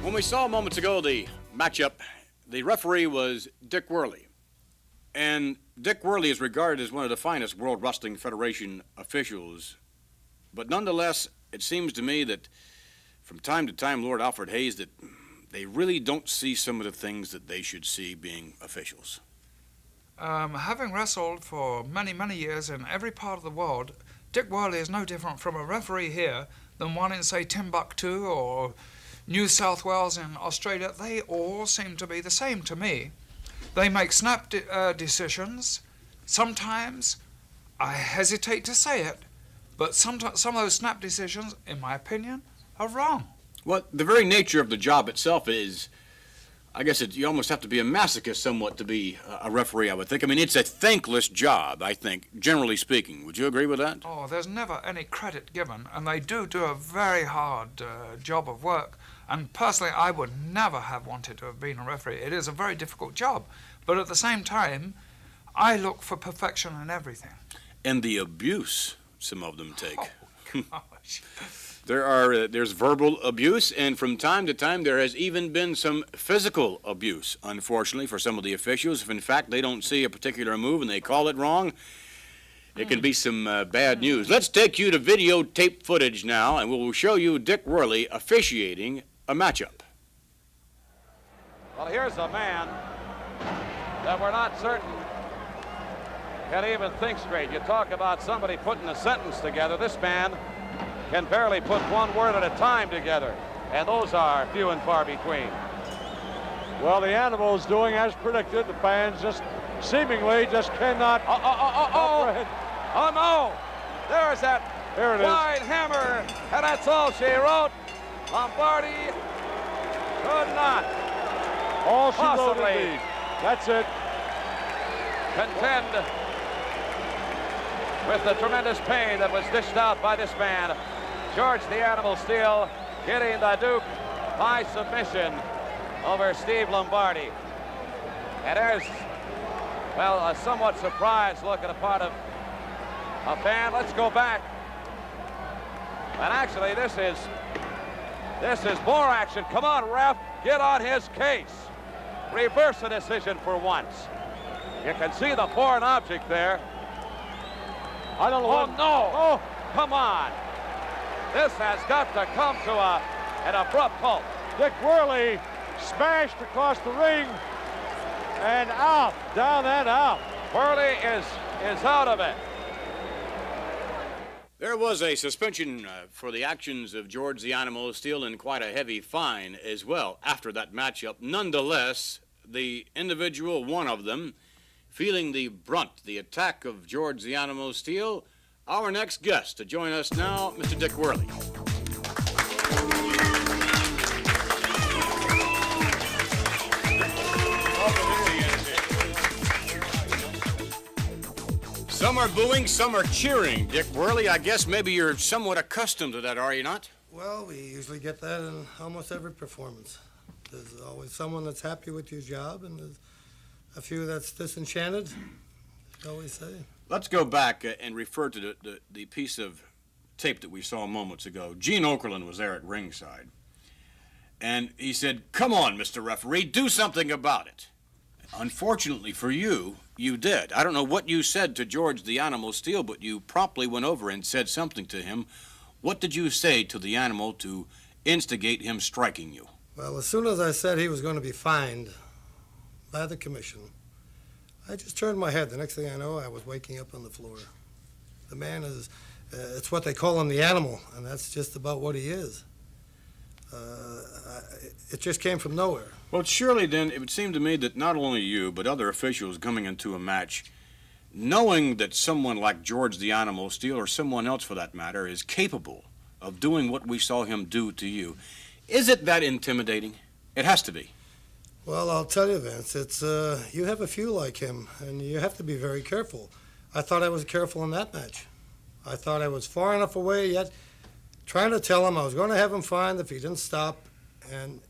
When we saw moments ago the matchup the referee was Dick Worley. And Dick Worley is regarded as one of the finest World Wrestling Federation officials. But nonetheless, it seems to me that from time to time, Lord Alfred Hayes, that they really don't see some of the things that they should see being officials. Having wrestled for many, many years in every part of the world, Dick Worley is no different from a referee here than one in, say, Timbuktu or New South Wales in Australia. They all seem to be the same to me. They make snap decisions. Sometimes, I hesitate to say it, but some of those snap decisions, in my opinion, are wrong. Well, the very nature of the job itself is, I guess you almost have to be a masochist somewhat to be a referee, I would think. I mean, it's a thankless job, I think, generally speaking. Would you agree with that? Oh, there's never any credit given, and they do a very hard job of work. And personally, I would never have wanted to have been a referee. It is a very difficult job. But at the same time, I look for perfection in everything. And the abuse some of them take. Oh, gosh. There's verbal abuse, and from time to time there has even been some physical abuse, unfortunately, for some of the officials. If in fact they don't see a particular move and they call it wrong, it can be some bad news. Let's take you to videotape footage now, and we'll show you Dick Worley officiating a matchup. Well, here's a man that we're not certain can even think straight. You talk about somebody putting a sentence together. This man can barely put one word at a time together, and those are few and far between. Well, the animal's doing as predicted. The fans just seemingly just cannot. Oh no! There's that wide hammer, and that's all she wrote. Lombardi could not. All she wrote possibly indeed. That's it. Contend with the tremendous pain that was dished out by this man. George the Animal Steel getting the Duke by submission over Steve Lombardi. And there's, well, a somewhat surprised look on the part of a fan. Let's go back. And actually, this is more action. Come on, ref, get on his case. Reverse the decision for once. You can see the foreign object there. I don't know. Oh, no. Oh, come on. This has got to come to an abrupt halt. Dick Worley smashed across the ring and out, down and out. Worley is out of it. There was a suspension for the actions of George the Animal Steel and quite a heavy fine as well after that matchup. Nonetheless, the individual, one of them, feeling the brunt, the attack of George the Animal Steel, our next guest to join us now, Mr. Dick Worley. Some are booing, some are cheering. Dick Worley, I guess maybe you're somewhat accustomed to that, are you not? Well, we usually get that in almost every performance. There's always someone that's happy with your job, and there's a few that's disenchanted, I always say. Let's go back and refer to the piece of tape that we saw moments ago. Gene Okerlund was there at ringside, and he said, "Come on, Mr. Referee, do something about it." Unfortunately for you, you did. I don't know what you said to George the Animal Steel, but you promptly went over and said something to him. What did you say to the animal to instigate him striking you? Well, as soon as I said he was going to be fined by the commission, I just turned my head. The next thing I know, I was waking up on the floor. The man is, it's what they call him, the animal, and that's just about what he is. It just came from nowhere. Well, surely then it would seem to me that not only you, but other officials coming into a match, knowing that someone like George the Animal Steel, or someone else for that matter, is capable of doing what we saw him do to you, is it that intimidating? It has to be. Well, I'll tell you, Vince, it's, you have a few like him, and you have to be very careful. I thought I was careful in that match. I thought I was far enough away, yet trying to tell him I was going to have him fined if he didn't stop, and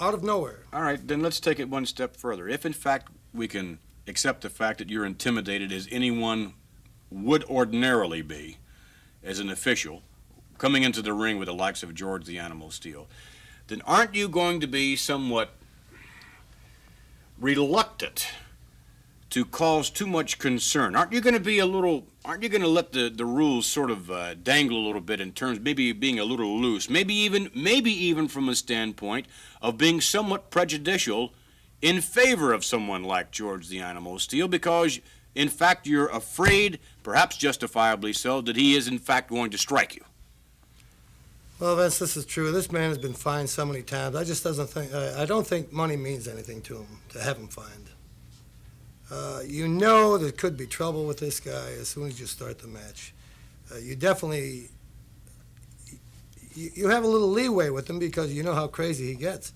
out of nowhere. All right, then let's take it one step further. If, in fact, we can accept the fact that you're intimidated as anyone would ordinarily be as an official coming into the ring with the likes of George the Animal Steel, then aren't you going to be somewhat reluctant to cause too much concern? Aren't you going to let the rules sort of dangle a little bit in terms maybe being a little loose, maybe even from a standpoint of being somewhat prejudicial in favor of someone like George the Animal Steel, because in fact you're afraid, perhaps justifiably so, that he is in fact going to strike you? Well, Vince, this is true. This man has been fined so many times. I don't think money means anything to him, to have him fined. You know there could be trouble with this guy as soon as you start the match. You definitely, you have a little leeway with him because you know how crazy he gets.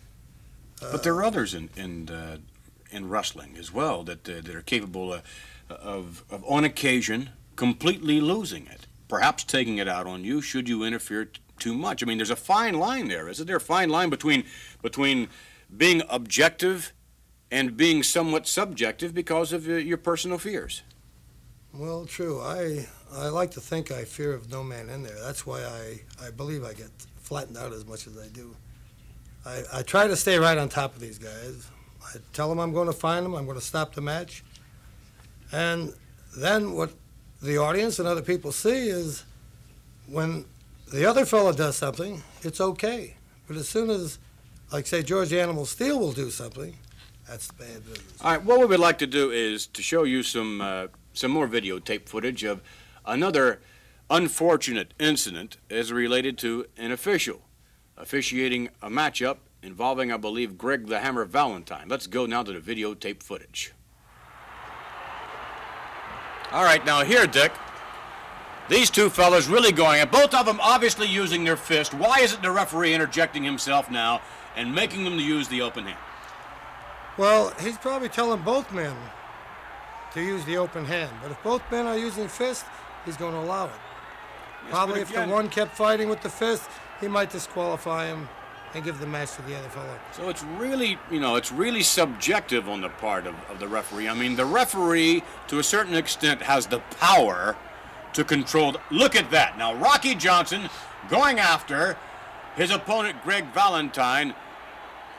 But there are others in wrestling as well that are capable of on occasion completely losing it, perhaps taking it out on you should you interfere too much. I mean, there's a fine line there, isn't there? A fine line between being objective and being somewhat subjective because of your personal fears. Well, true. I like to think I fear of no man in there. That's why I believe I get flattened out as much as I do. I try to stay right on top of these guys. I tell them I'm going to find them, I'm going to stop the match. And then what the audience and other people see is when the other fellow does something, it's okay. But as soon as, like, say, George the Animal Steel will do something, that's bad business. All right, what we would like to do is to show you some more videotape footage of another unfortunate incident as related to an official officiating a matchup involving, I believe, Greg the Hammer Valentine. Let's go now to the videotape footage. All right, now here, Dick, these two fellas really going at both of them obviously using their fist. Why isn't the referee interjecting himself now and making them use the open hand? Well, he's probably telling both men to use the open hand. But if both men are using fist, he's going to allow it. Yes, probably if the one kept fighting with the fist, he might disqualify him and give the match to the other fellow. So it's really, it's really subjective on the part of the referee. I mean, the referee, to a certain extent, has the power to control. Look at that. Now, Rocky Johnson going after his opponent, Greg Valentine.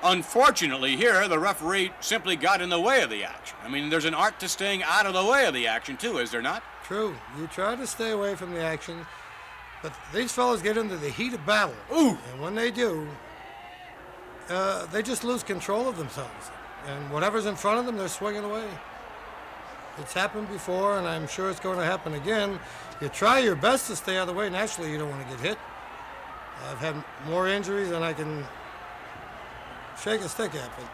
Unfortunately, here, the referee simply got in the way of the action. I mean, there's an art to staying out of the way of the action, too, is there not? True. You try to stay away from the action, but these fellas get into the heat of battle. Ooh! And when they do, they just lose control of themselves. And whatever's in front of them, they're swinging away. It's happened before, and I'm sure it's going to happen again. You try your best to stay out of the way. Naturally, you don't want to get hit. I've had more injuries than I can shake a stick at, but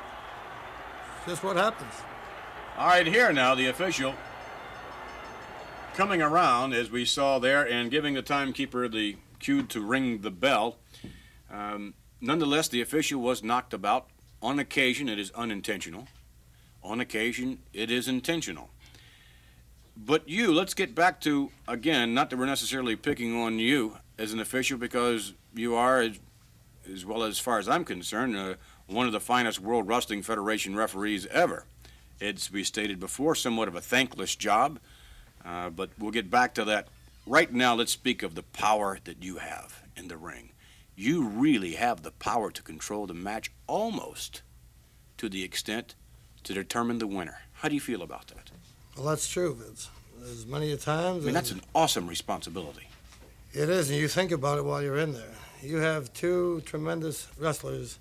it's just what happens. All right, here now, the official coming around, as we saw there, and giving the timekeeper the cue to ring the bell. Nonetheless, the official was knocked about. On occasion, it is unintentional. On occasion, it is intentional. But let's get back to, again, not that we're necessarily picking on you as an official, because you are, as well as far as I'm concerned, one of the finest World Wrestling Federation referees ever. It's, we stated before, somewhat of a thankless job, but we'll get back to that. Right now, let's speak of the power that you have in the ring. You really have the power to control the match almost to the extent to determine the winner. How do you feel about that? Well, that's true, Vince. There's many a times. I mean, that's an awesome responsibility. It is, and you think about it while you're in there. You have two tremendous wrestlers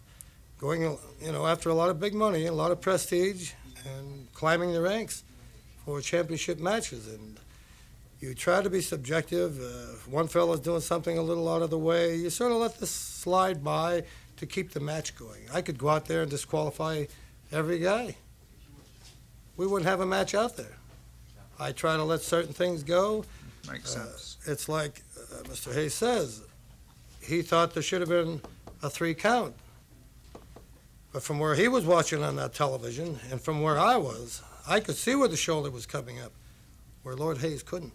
going, after a lot of big money, a lot of prestige, and climbing the ranks for championship matches. And you try to be subjective. If one fella's doing something a little out of the way, you sort of let this slide by to keep the match going. I could go out there and disqualify every guy. We wouldn't have a match out there. I try to let certain things go. Makes sense. It's like Mr. Hayes says, he thought there should have been a 3 count. But from where he was watching on that television and from where I was, I could see where the shoulder was coming up, where Lord Hayes couldn't.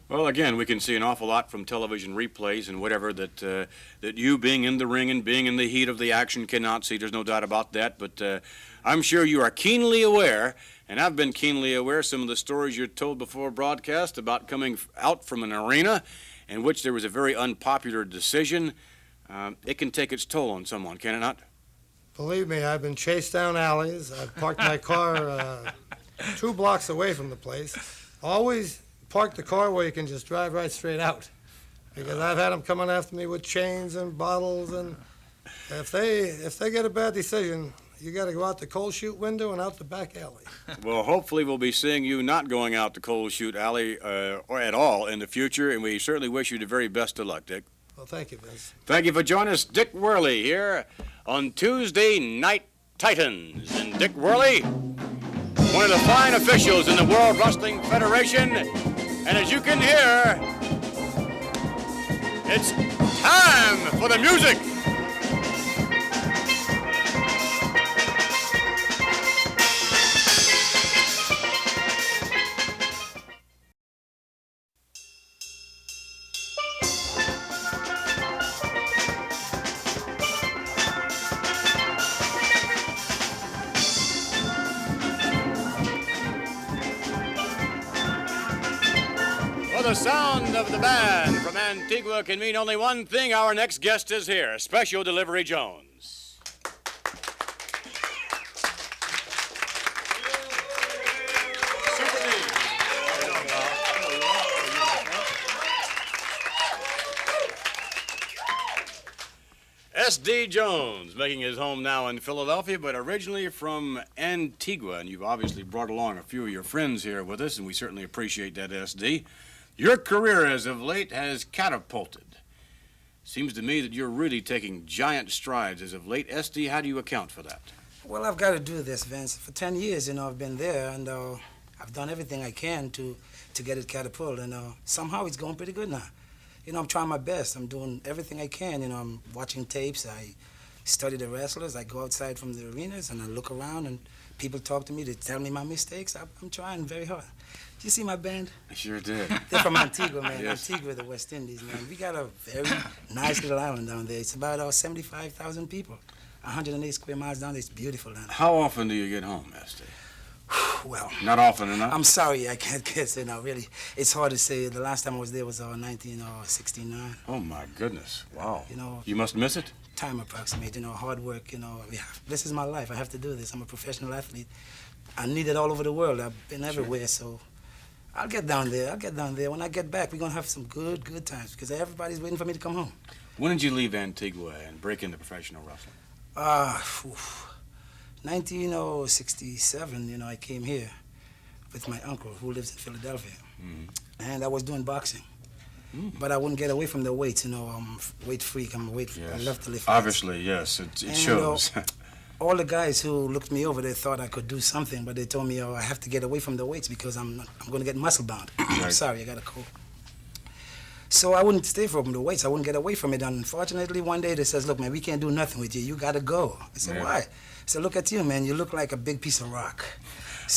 Well, again, we can see an awful lot from television replays and whatever that you, being in the ring and being in the heat of the action, cannot see. There's no doubt about that. But I'm sure you are keenly aware, and I've been keenly aware, some of the stories you're told before broadcast about coming out from an arena in which there was a very unpopular decision. It can take its toll on someone, can it not? Believe me, I've been chased down alleys. I've parked my car 2 blocks away from the place. Always park the car where you can just drive right straight out. Because I've had them coming after me with chains and bottles, and if they get a bad decision, you got to go out the coal chute window and out the back alley. Well, hopefully we'll be seeing you not going out the coal chute alley or at all in the future, and we certainly wish you the very best of luck, Dick. Well, thank you, Vince. Thank you for joining us, Dick Worley, here on Tuesday Night Titans. And Dick Worley, one of the fine officials in the World Wrestling Federation, and as you can hear, it's time for the music. The sound of the band from Antigua can mean only one thing. Our next guest is here, Special Delivery Jones. S.D. Jones, making his home now in Philadelphia, but originally from Antigua, and you've obviously brought along a few of your friends here with us, and we certainly appreciate that, S.D. Your career as of late has catapulted. Seems to me that you're really taking giant strides as of late. S.D., how do you account for that? Well, I've got to do this, Vince. For 10 years, I've been there, and I've done everything I can to get it catapulted, and somehow it's going pretty good now. I'm trying my best. I'm doing everything I can. I'm watching tapes. I study the wrestlers. I go outside from the arenas, and I look around, and people talk to me. They tell me my mistakes. I'm trying very hard. Did you see my band? I sure did. They're from Antigua, man. Yes. Antigua, the West Indies, man. We got a very nice little island down there. It's about 75,000 people. 108 square miles down there. It's beautiful down there. How often do you get home, S.D.? Well, not often enough? I'm sorry, I can't guess it now, really. It's hard to say. The last time I was there was 1969. Oh, my goodness. Wow. You must miss it? Time approximate, hard work, yeah. This is my life. I have to do this. I'm a professional athlete. I need it all over the world. I've been everywhere, so I'll get down there. When I get back, we're going to have some good times because everybody's waiting for me to come home. When did you leave Antigua and break into professional wrestling? 1967, I came here with my uncle who lives in Philadelphia. Mm-hmm. And I was doing boxing. But I wouldn't get away from the weights, I'm a weight freak. I love to lift weights. Obviously, yes, it shows. All the guys who looked me over, they thought I could do something, but they told me, I have to get away from the weights because I'm going to get muscle bound. Right. Sorry, I got a cold. So I wouldn't stay from the weights. I wouldn't get away from it. Unfortunately, one day they says, look, man, we can't do nothing with you. You got to go. I said, why? I said, look at you, man. You look like a big piece of rock.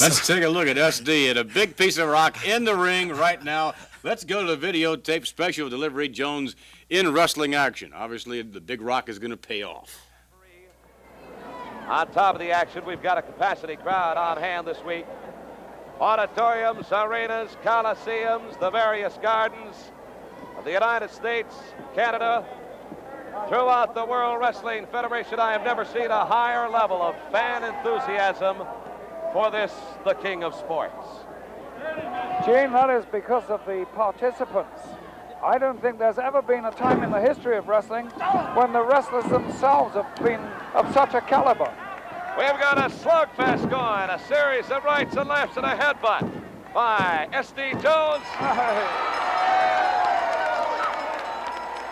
Let's take a look at S.D. at a big piece of rock in the ring right now. Let's go to the videotape Special Delivery Jones in wrestling action. Obviously, the big rock is going to pay off. On top of the action, we've got a capacity crowd on hand this week. Auditoriums, arenas, coliseums, the various gardens of the United States, Canada, throughout the World Wrestling Federation. I have never seen a higher level of fan enthusiasm for this, the king of sports. Gene, that is because of the participants. I don't think there's ever been a time in the history of wrestling when the wrestlers themselves have been of such a caliber. We've got a slugfest going, a series of rights and lefts and a headbutt by S.D. Jones.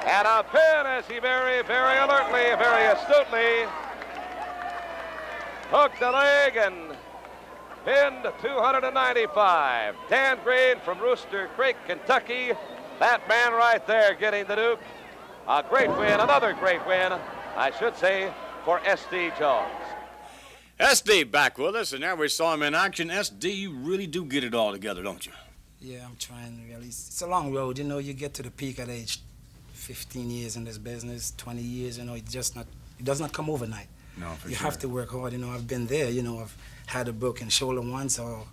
And a pin as he very, very alertly, very astutely hooked the leg and pinned 295. Dan Green from Rooster Creek, Kentucky. That man right there getting the Duke. A great win, another great win, I should say, for S.D. Jones. S.D. back with us, and now we saw him in action. S.D., you really do get it all together, don't you? Yeah, I'm trying really. It's a long road, you get to the peak at age 15 years in this business, 20 years, it does not come overnight. No, for sure. You have to work hard, I've been there, I've had a broken shoulder once, or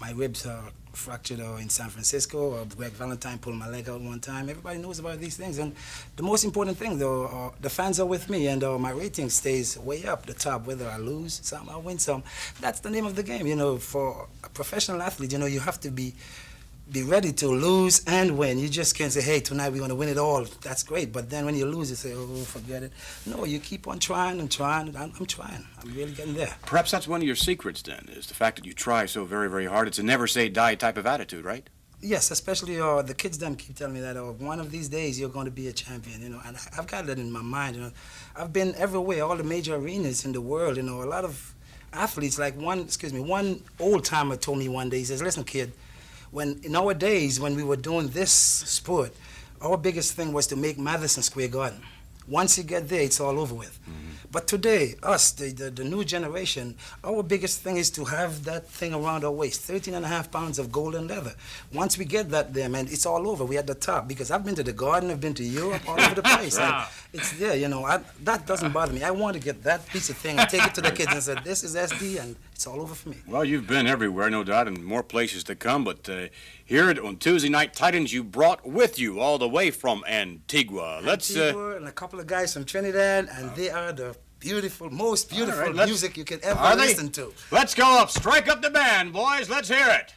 my ribs are fractured in San Francisco, or Greg Valentine pulled my leg out one time. Everybody knows about these things. And the most important thing, though, the fans are with me, and my rating stays way up the top, whether I lose some, I win some. That's the name of the game. You know, for a professional athlete, you know, you have to be ready to lose and win. You just can't say, hey, tonight we're going to win it all. That's great. But then when you lose, you say, oh, forget it. No, you keep on trying and trying. I'm trying. I'm really getting there. Perhaps that's one of your secrets, then, is the fact that you try so very, very hard. It's a never-say-die type of attitude, right? Yes, especially the kids them keep telling me that one of these days you're going to be a champion, you know, and I've got that in my mind, you know. I've been everywhere, all the major arenas in the world, you know. A lot of athletes, like one old-timer told me one day, he says, listen, kid, in our days, when we were doing this sport, our biggest thing was to make Madison Square Garden. Once you get there, it's all over with. Mm-hmm. But today, us, the new generation, our biggest thing is to have that thing around our waist, 13.5 pounds of golden leather. Once we get that there, man, it's all over. We're at the top. Because I've been to the Garden, I've been to Europe, all over the place. Right. It's there, you know. That doesn't bother me. I want to get that piece of thing and take it to the kids and say, this is SD, and it's all over for me. Well, you've been everywhere, no doubt, and more places to come. But here on Tuesday Night Titans, you brought with you all the way from Antigua. Antigua and a couple of guys from Trinidad, and they are the most beautiful music you can ever listen to. Let's go up. Strike up the band, boys. Let's hear it.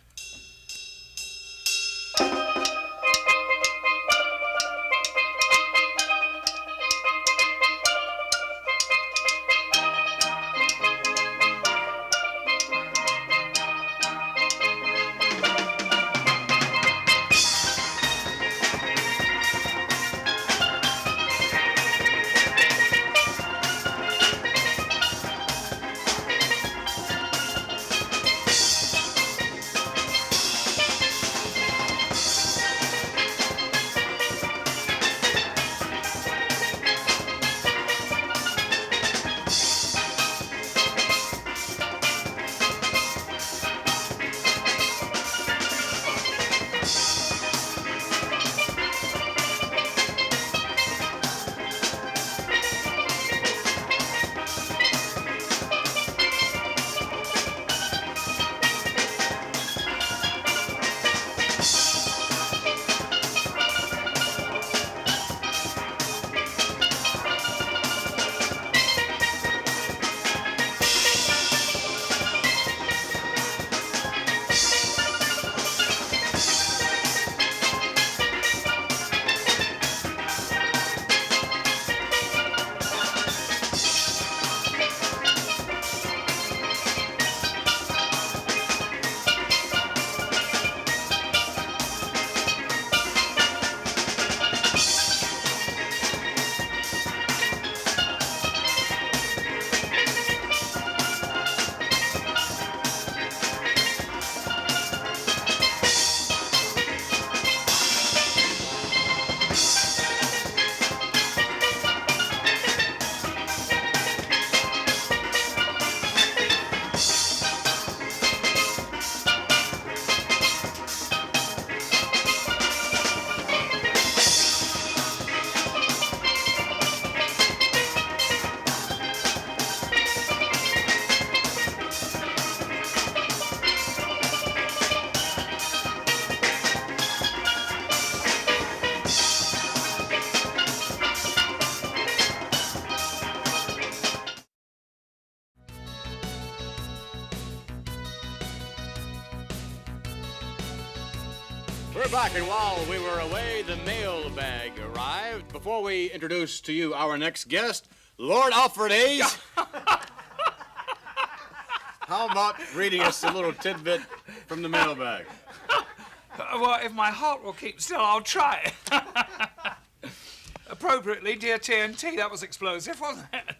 We're back, and while we were away, the mailbag arrived. Before we introduce to you our next guest, Lord Alfred Hayes. How about reading us a little tidbit from the mailbag? Well, if my heart will keep still, I'll try. Appropriately, dear TNT, that was explosive, wasn't it?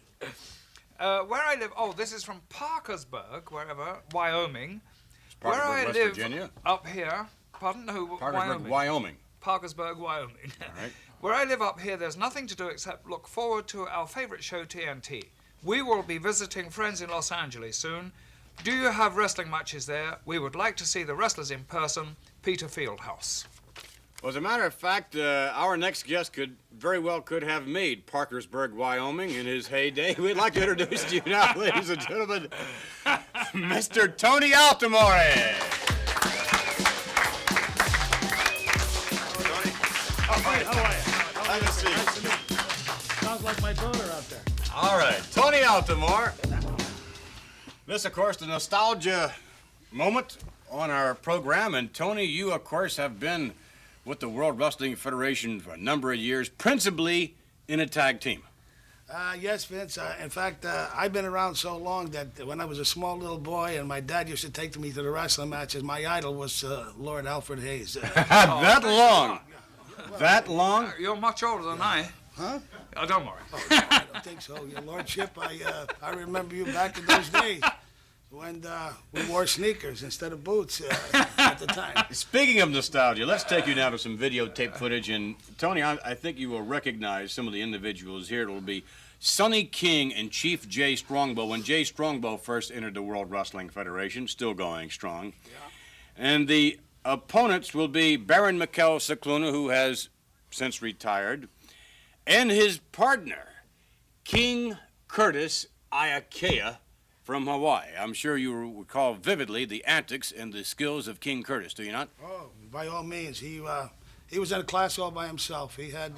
Where I live, this is from Parkersburg, wherever, Wyoming. Parkersburg, where I West live Virginia? Up here, pardon, no, Parkersburg, Wyoming. Parkersburg, Wyoming. All right. Where I live up here, there's nothing to do except look forward to our favorite show, TNT. We will be visiting friends in Los Angeles soon. Do you have wrestling matches there? We would like to see the wrestlers in person. Peter Fieldhouse. Well, as a matter of fact, our next guest could have made Parkersburg, Wyoming in his heyday. We'd like to introduce to you now, ladies and gentlemen, Mr. Tony Altomuro. Have a seat. Nice to meet you. Sounds like my daughter out there. All right, Tony Altomore. This, of course, the nostalgia moment on our program. And, Tony, you, of course, have been with the World Wrestling Federation for a number of years, principally in a tag team. Yes, Vince. In fact, I've been around so long that when I was a small little boy and my dad used to take me to the wrestling matches, my idol was Lord Alfred Hayes. That long? That long? You're much older than I. Huh? Oh, don't worry. Oh, no, I don't think so. Your Lordship, I remember you back in those days when we wore sneakers instead of boots at the time. Speaking of nostalgia, let's take you now to some videotape footage. And, Tony, I think you will recognize some of the individuals here. It'll be Sonny King and Chief Jay Strongbow. When Jay Strongbow first entered the World Wrestling Federation, still going strong. Yeah. And the opponents will be Baron Mikkel Cicluna, who has since retired, and his partner, King Curtis Iakea from Hawaii. I'm sure you recall vividly the antics and the skills of King Curtis, do you not? Oh, by all means. He was in a class all by himself. He had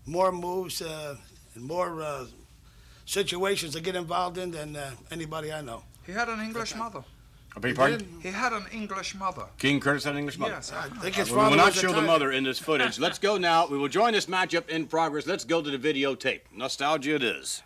more moves and more situations to get involved in than anybody I know. He had an English mother. I beg your pardon? He had an English mother. King Curtis had an English mother? Yes. I think his We father will not was show the Italian. mother in this footage. Let's go now. We will join this matchup in progress. Let's go to the videotape. Nostalgia it is.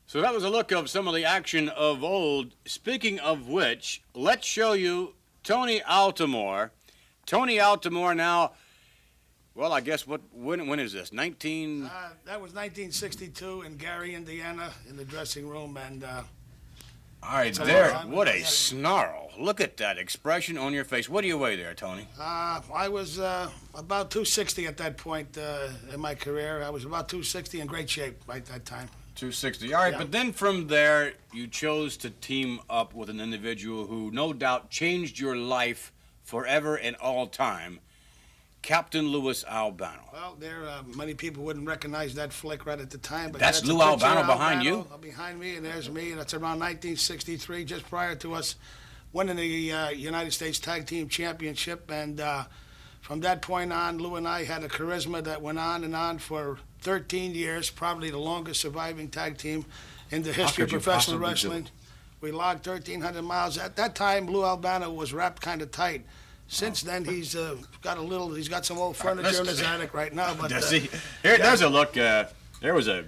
So that was a look of some of the action of old. Speaking of which, let's show you Tony Altomore. Tony Altomore now, well, I guess when is this? That was 1962 in Gary, Indiana, in the dressing room, and all right, there. What a snarl. Look at that expression on your face. What do you weigh there, Tony? I was about 260 at that point in my career. I was about 260 in great shape at that time. 260. All right, Yeah. but then from there, you chose to team up with an individual who no doubt changed your life forever and all time, Captain Louis Albano. Well, many people wouldn't recognize that flick right at the time. But That's a Lou picture Albano of behind you? Behind me, and there's me, and that's around 1963, just prior to us winning the United States Tag Team Championship. And from that point on, Lou and I had a charisma that went on and on for 13 years, probably the longest surviving tag team in the history of professional wrestling. We logged 1,300 miles. At that time, Lou Albano was wrapped kind of tight. Since then, he's got some old furniture in his attic right now. But Here, there's a look. There was a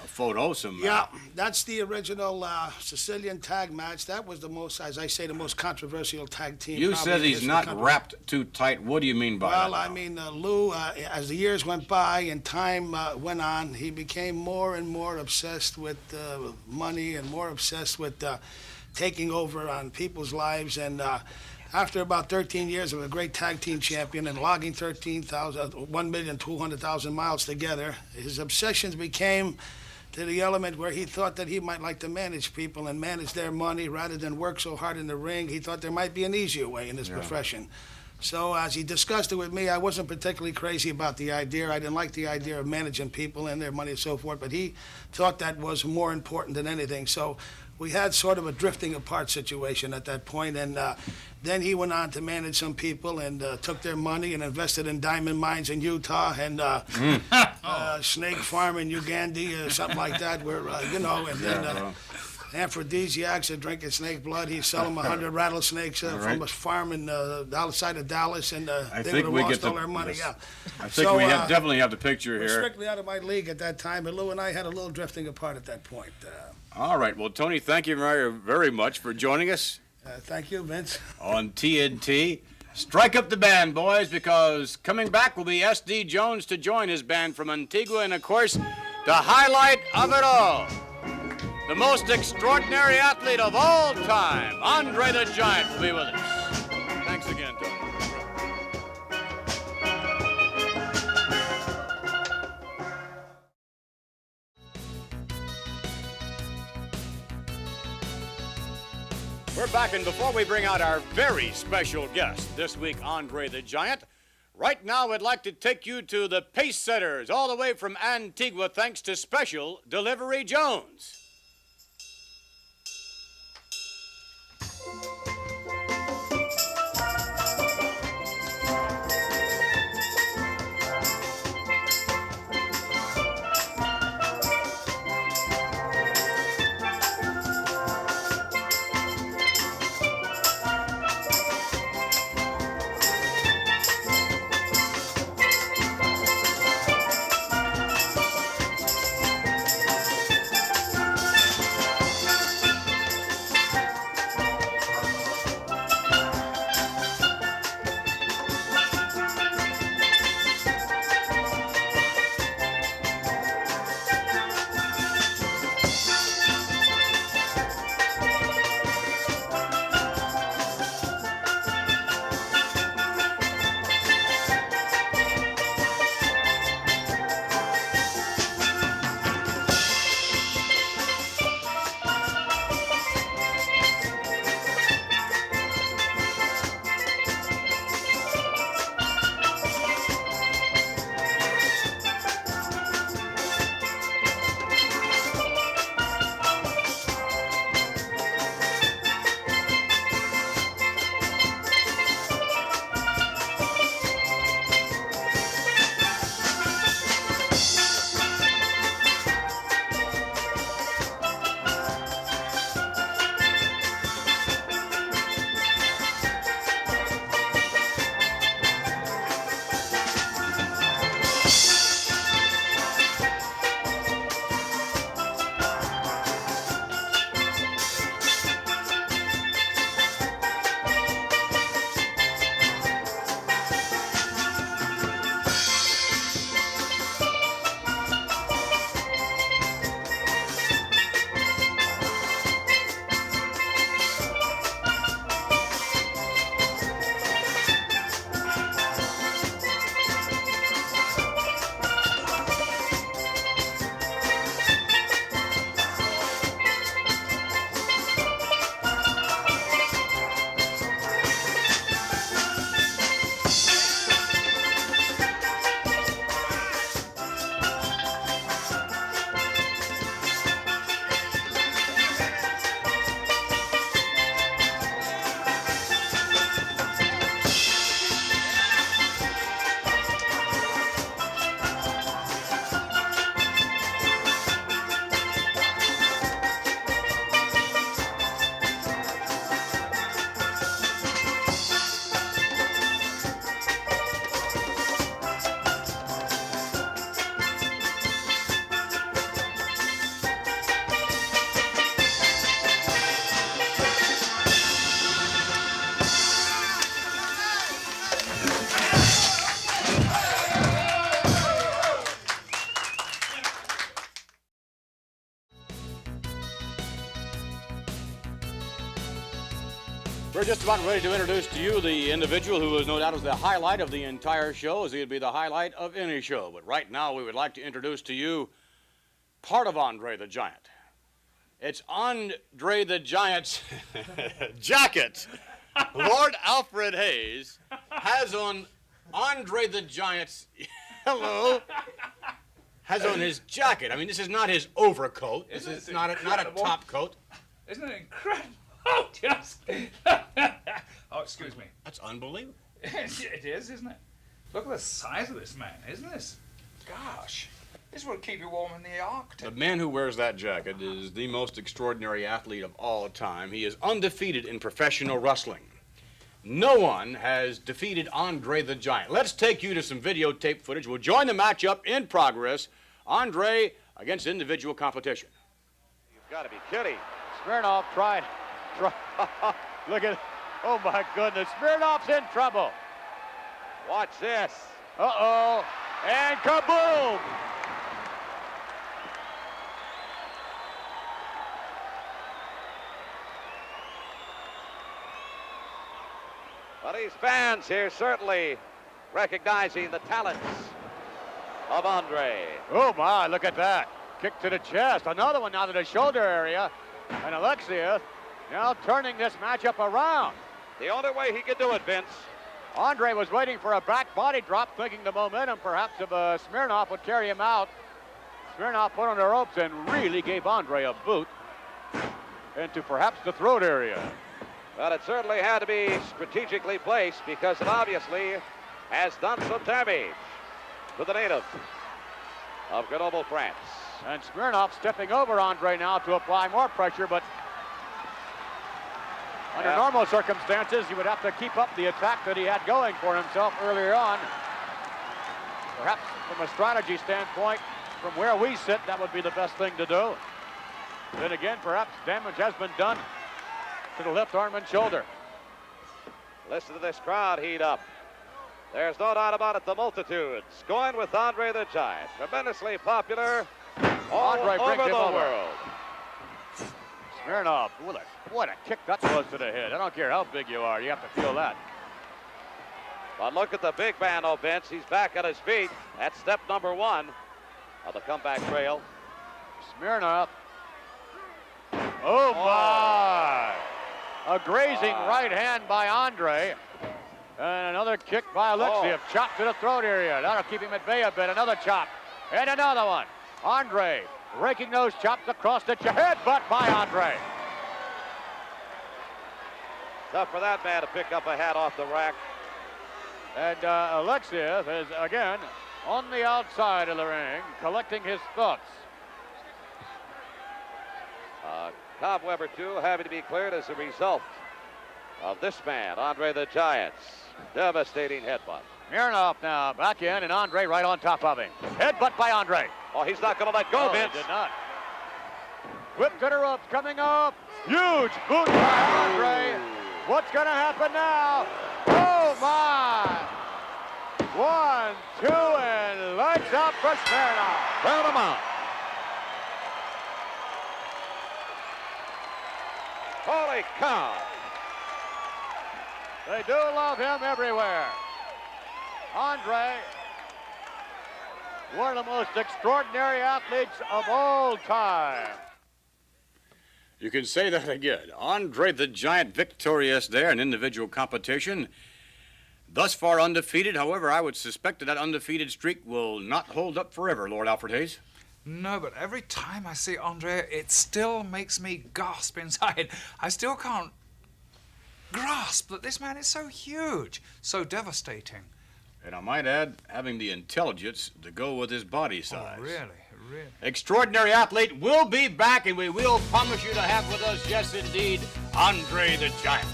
photo, Yeah, that's the original Sicilian tag match. That was the most, as I say, the most controversial tag team. You said he's not wrapped too tight. What do you mean by that? Well, I mean, Lou, as the years went by and time went on, he became more and more obsessed with money and more obsessed with taking over on people's lives. And after about 13 years of a great tag team champion and logging 1,200,000 miles together, his obsessions became to the element where he thought that he might like to manage people and manage their money rather than work so hard in the ring. He thought there might be an easier way in this profession. So as he discussed it with me, I wasn't particularly crazy about the idea. I didn't like the idea of managing people and their money and so forth, but he thought that was more important than anything. So we had sort of a drifting apart situation at that point, and then he went on to manage some people and took their money and invested in diamond mines in Utah and snake farm in Uganda or something like that, where, you know, and then aphrodisiacs and drinking snake blood. He'd sell them 100 rattlesnakes from a farm in outside of Dallas, and they would have lost all their money. Yeah. I think we definitely have the picture here. Strictly out of my league at that time, and Lou and I had a little drifting apart at that point. All right. Well, Tony, thank you very, very much for joining us. Thank you, Vince. On TNT. Strike up the band, boys, because coming back will be S.D. Jones to join his band from Antigua, and, of course, the highlight of it all, the most extraordinary athlete of all time, Andre the Giant, will be with us. Thanks again, Tony. We're back, and before we bring out our very special guest this week, Andre the Giant, right now I'd like to take you to the Pace Setters, all the way from Antigua, thanks to Special Delivery Jones. We're just about ready to introduce to you the individual who is no doubt is the highlight of the entire show, as he'd be the highlight of any show. But right now, we would like to introduce to you part of Andre the Giant. It's Andre the Giant's jacket. Lord Alfred Hayes has on Andre the Giant's, hello, has on his jacket. I mean, this is not his overcoat. This is not a top coat. Isn't it incredible? Oh, just. Oh, excuse me. That's unbelievable. It is, isn't it? Look at the size of this man, isn't this? Gosh. This would keep you warm in the Arctic. The man who wears that jacket is the most extraordinary athlete of all time. He is undefeated in professional wrestling. No one has defeated Andre the Giant. Let's take you to some videotape footage. We'll join the matchup in progress. Andre against individual competition. You've got to be kidding. Smirnoff tried. Look at, oh my goodness, Smirnoff's in trouble. Watch this. Uh-oh, and kaboom! Well, these fans here certainly recognizing the talents of Andre. Oh my, look at that. Kick to the chest, another one now to the shoulder area, and Alexia now turning this matchup around. The only way he could do it, Vince. Andre was waiting for a back body drop, thinking the momentum perhaps of Smirnoff would carry him out. Smirnoff put on the ropes and really gave Andre a boot into perhaps the throat area. Well, it certainly had to be strategically placed because it obviously has done some damage to the native of Grenoble, France. And Smirnoff stepping over Andre now to apply more pressure, but under normal circumstances, he would have to keep up the attack that he had going for himself earlier on. Perhaps from a strategy standpoint, from where we sit, that would be the best thing to do. Then again, perhaps damage has been done to the left arm and shoulder. Listen to this crowd heat up. There's no doubt about it, the multitudes going with Andre the Giant. Tremendously popular all over the world. Smirnoff, what a kick that was to the head. I don't care how big you are, you have to feel that. But look at the big man, oh, Vince. He's back on his feet. That's step number one of the comeback trail. Smirnoff. Oh, my. A grazing right hand by Andre. And another kick by Alexiev. Chop to the throat area. That'll keep him at bay a bit. Another chop. And another one. Andre raking those chops across the headbutt by Andre. Tough for that man to pick up a hat off the rack. And Alexiev is again on the outside of the ring, collecting his thoughts. Cobwebber, too, having to be cleared as a result of this man, Andre the Giant's devastating headbutt. Smirnoff now back in, and Andre right on top of him. Headbutt by Andre. Oh, he's not going to let go, Vince. He did not. Whip to the ropes coming up. Huge boot by Andre. What's going to happen now? Oh, my. 1, 2, and lights out for Smirnoff. Round him out. Holy cow. They do love him everywhere. Andre, one of the most extraordinary athletes of all time. You can say that again. Andre the Giant victorious there in individual competition. Thus far undefeated. However, I would suspect that undefeated streak will not hold up forever, Lord Alfred Hayes. No, but every time I see Andre, it still makes me gasp inside. I still can't grasp that this man is so huge, so devastating. And I might add, having the intelligence to go with his body size. Oh, really? Really? Extraordinary athlete will be back, and we will promise you to have with us, yes indeed, Andre the Giant.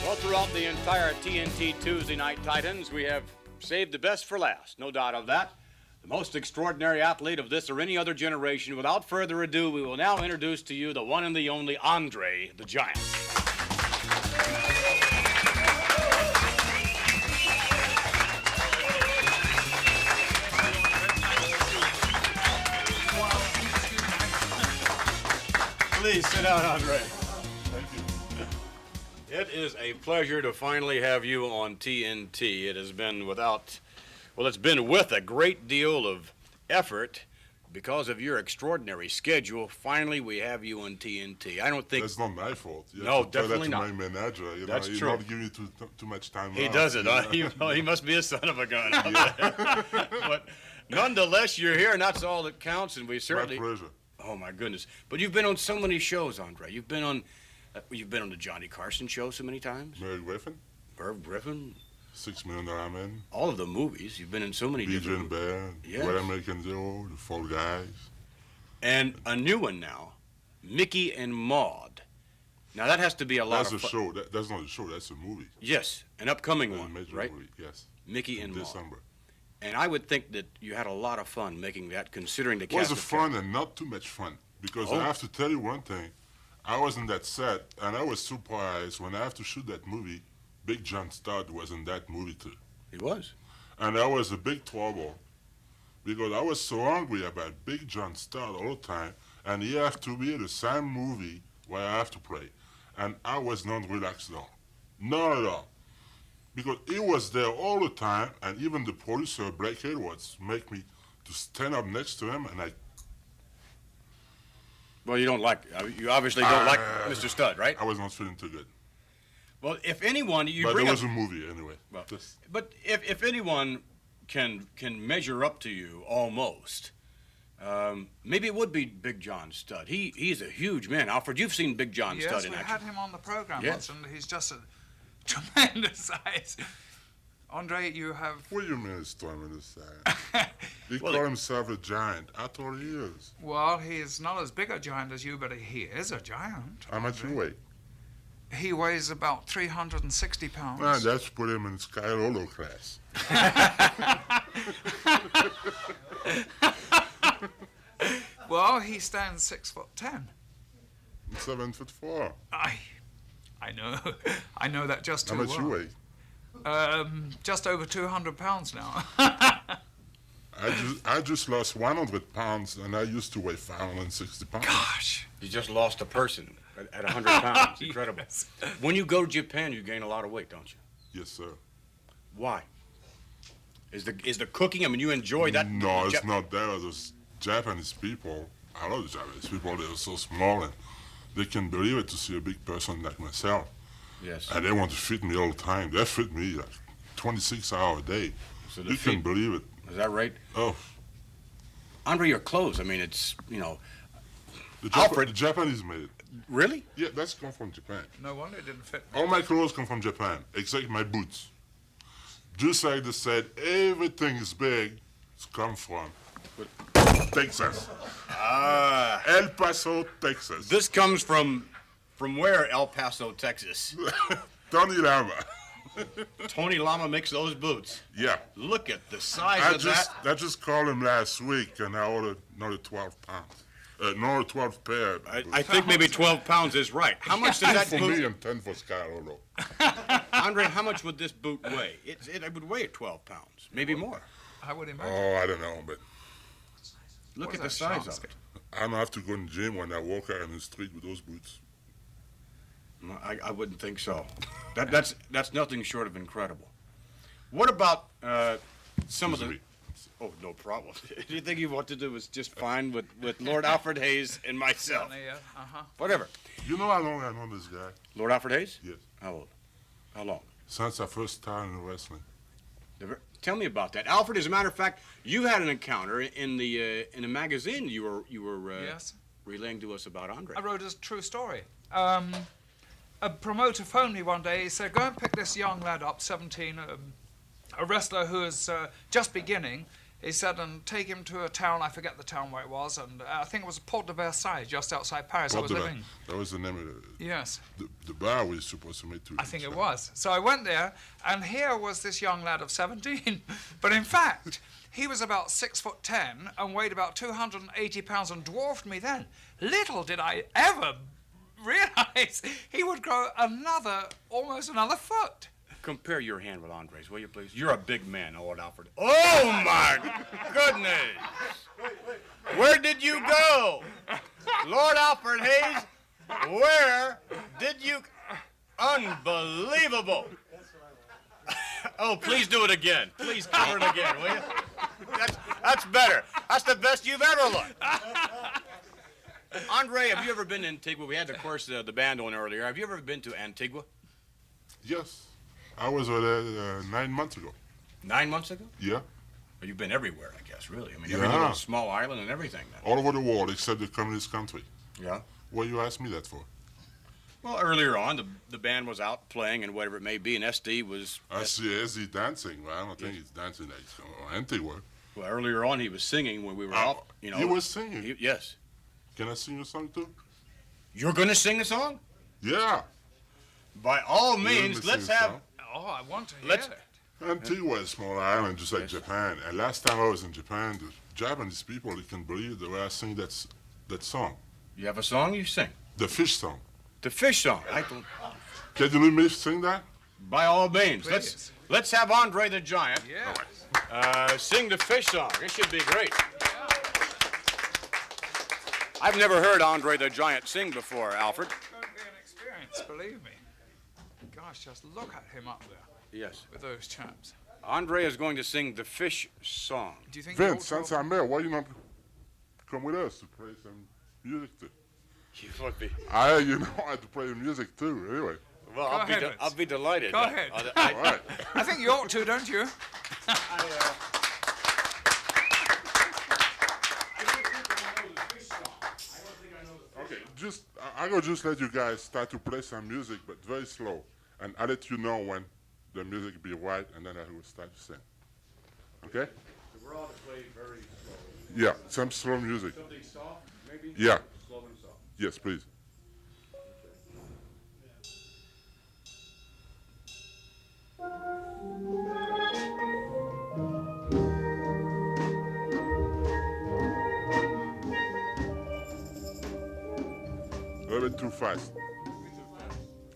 Well, throughout the entire TNT Tuesday Night Titans, we have saved the best for last, no doubt of that. The most extraordinary athlete of this or any other generation. Without further ado, we will now introduce to you the one and the only Andre the Giant. Please sit down, Andre. Thank you. It is a pleasure to finally have you on TNT. It has been it's been with a great deal of effort because of your extraordinary schedule. Finally, we have you on TNT. I don't think that's not my fault. No, definitely not. My manager, that's he's true. not giving you too much time. He doesn't. He must be a son of a gun. But nonetheless, you're here, and that's all that counts. And we certainly. My pleasure. Oh my goodness! But you've been on so many shows, Andre. You've been on the Johnny Carson show so many times. Merv Griffin. Merv Griffin. $6 Million Man. All of the movies. You've been in so many different. Bear. Yes. Red American Zero. The Fall Guys. And a new one now, Mickey and Maude. Now that has to be a lot of fun. That's a show. That's not a show. That's a movie. Yes, an upcoming one, right? Movie, yes. Mickey and Maude. December. And I would think that you had a lot of fun making that, considering the cast. It was fun and not too much fun. Because I have to tell you one thing. I was in that set, and I was surprised when I have to shoot that movie, Big John Studd was in that movie too. He was. And that was a big trouble. Because I was so angry about Big John Studd all the time, and he have to be in the same movie where I have to play. And I was not relaxed at all. Not at all. Because he was there all the time, and even the producer, Blake Edwards, make me to stand up next to him, and I... Well, you obviously don't like Mr. Studd, right? I was not feeling too good. Well, if anyone, but it was a movie anyway. Well, but if anyone can measure up to you almost, maybe it would be Big John Studd. He's a huge man. Alfred, you've seen Big John Studd in action. Yes, we had him on the program yes. once, and he's just a tremendous size. Andre, you have... What do you mean it's tremendous size? He called himself a giant. I thought he is. Well, he is not as big a giant as you, but he is a giant. How much you weigh? He weighs about 360 pounds. Man, that's put him in Sky Lolo class. Well, he stands 6'10". 7'4". I know that just too well. How much you weigh? Just over 200 pounds now. I just lost 100 pounds, and I used to weigh 560 pounds. Gosh. You just lost a person at 100 pounds. Incredible. Yes. When you go to Japan, you gain a lot of weight, don't you? Yes, sir. Why? Is the cooking, I mean, you enjoy that? No, it's not that. Those Japanese people, I love the Japanese people, they're so small, and they can believe it to see a big person like myself. Yes. And they want to feed me all the time. They feed me like 26 hours a day. So you can believe it. Is that right? Oh. Andre, your clothes, I mean, it's, The Japanese made it. Really? Yeah, that's come from Japan. No wonder it didn't fit me. All my clothes come from Japan, except my boots. Just like they said, everything is big. It's come from Texas. El Paso, Texas. This comes from where, El Paso, Texas? Tony Lama. Tony Lama makes those boots. Yeah. Look at the size of that. I just called him last week, and I ordered another 12 pounds. Another 12 pair. I think maybe 12 pounds is right. How much does that for boot? me and 10 for Scarolo. Andre, how much would this boot weigh? It would weigh 12 pounds, maybe more. I would imagine. Oh, I don't know, but look at the size of it. I don't have to go in the gym when I walk out in the street with those boots. No, I wouldn't think so. That's nothing short of incredible. What about some of the... Oh, no problem. Anything you want to do is just fine with Lord Alfred Hayes and myself. Whatever. You know how long I know this guy? Lord Alfred Hayes? Yes. How old? How long? Since I first started in wrestling. Tell me about that, Alfred. As a matter of fact, you had an encounter in a magazine. You were yes. relaying to us about Andre. I wrote a true story. A promoter phoned me one day. He said, "Go and pick this young lad up, 17, a wrestler who is just beginning." He said, "and take him to a town, I forget the town where it was, and I think it was Port de Versailles, just outside Paris. I was living." That was the name of it. Yes. The bar we were supposed to meet to. I think it was. So I went there, and here was this young lad of 17. But in fact, he was about 6'10" and weighed about 280 pounds and dwarfed me then. Little did I ever realize he would grow almost another foot. Compare your hand with Andre's, will you please? You're a big man, Lord Alfred. Oh, my goodness! Where did you go? Lord Alfred Hayes, where did you... Unbelievable. Oh, please do it again. Please cover it again, will you? That's better. That's the best you've ever looked. Andre, have you ever been to Antigua? We had, of course, the band on earlier. Have you ever been to Antigua? Yes. I was there 9 months ago. 9 months ago? Yeah. Well, you've been everywhere, I guess, really. I mean, Yeah. every little small island and everything. Then. All over the world except the communist country. Yeah. What you asked me that for? Well, earlier on, the band was out playing and whatever it may be, and SD was... I see SD dancing. Well, I don't think he's dancing like Antigua. Well, earlier on, he was singing when we were out, you know. He was singing? Yes. Can I sing a song, too? You're going to sing a song? Yeah. By all means, let's have... Oh, I want to hear it. Antigua is a small island, just like Japan. And last time I was in Japan, the Japanese people, they can believe the way I sing that song. You have a song you sing? The fish song. The fish song. I don't... Can you let me sing that? By all means. Let's have Andre the Giant sing the fish song. It should be great. I've never heard Andre the Giant sing before, Alfred. It's going to be an experience, believe me. Gosh, just look at him up there. Yes. With those chaps. Andre is going to sing the fish song. Do you think Vince, since I'm there, why you not come with us to play some music too? You would be. I have to play the music too, anyway. Well, I'll be delighted. Go ahead. All right. I think you ought to, don't you? Okay, I will just let you guys start to play some music, but very slow. And I'll let you know when the music be right, and then I will start to sing. Okay? So we're all to play very slow. Yeah, some slow music. Something soft, maybe? Yeah. Slow and soft. Yes, please. 'A little bit too fast.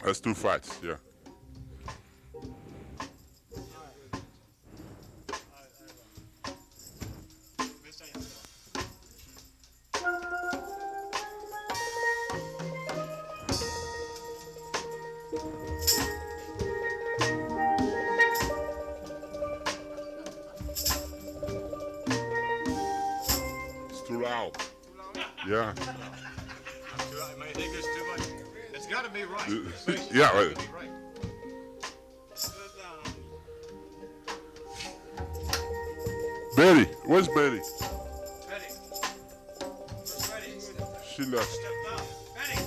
That's too fast, yeah. It's too loud. Yeah. I might think it's too much. It's got to be right. Yeah, right. Betty, where's Betty? Betty. Where's Betty? She left. Betty.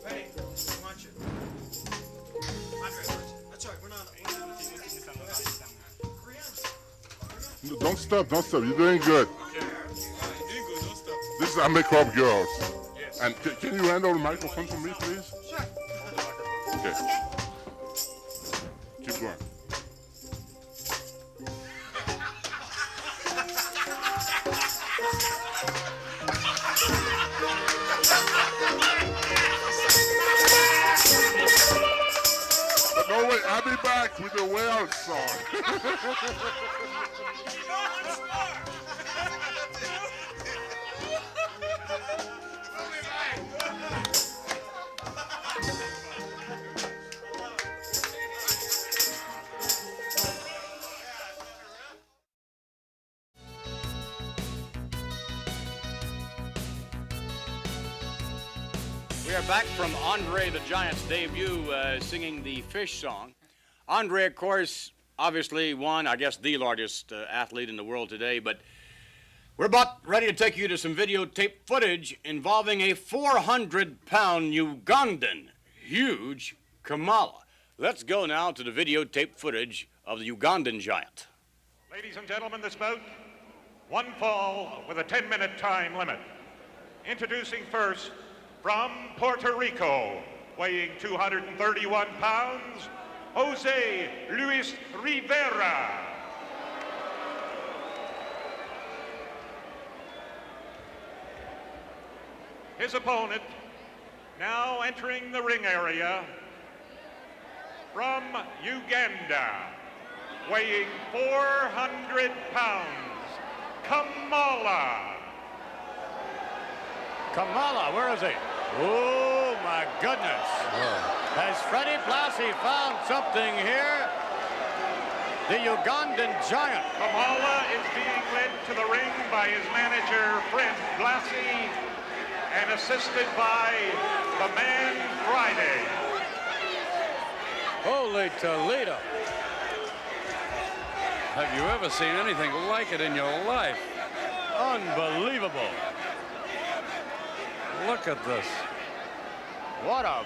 Betty, I want you. Andre, that's all right. We're not. No, don't stop. You're doing good. This is our makeup girls. Yes. And can you handle the microphone for me, please? Sure. Okay. Keep going. But no, wait, I'll be back with the whale song. We are back from Andre the Giant's debut singing the fish song. Andre, of course, obviously one, I guess, the largest athlete in the world today, but we're about ready to take you to some videotape footage involving a 400-pound Ugandan, huge Kamala. Let's go now to the videotape footage of the Ugandan giant. Ladies and gentlemen, this bout, one fall with a 10-minute time limit. Introducing first, from Puerto Rico, weighing 231 pounds, Jose Luis Rivera. His opponent, now entering the ring area, from Uganda, weighing 400 pounds, Kamala. Kamala, where is he? Oh, my goodness. Has Freddie Blassie found something here? The Ugandan giant. Kamala is being led to the ring by his manager, Fred Blassie, and assisted by the man Friday. Holy Toledo. Have you ever seen anything like it in your life? Unbelievable. Look at this. What a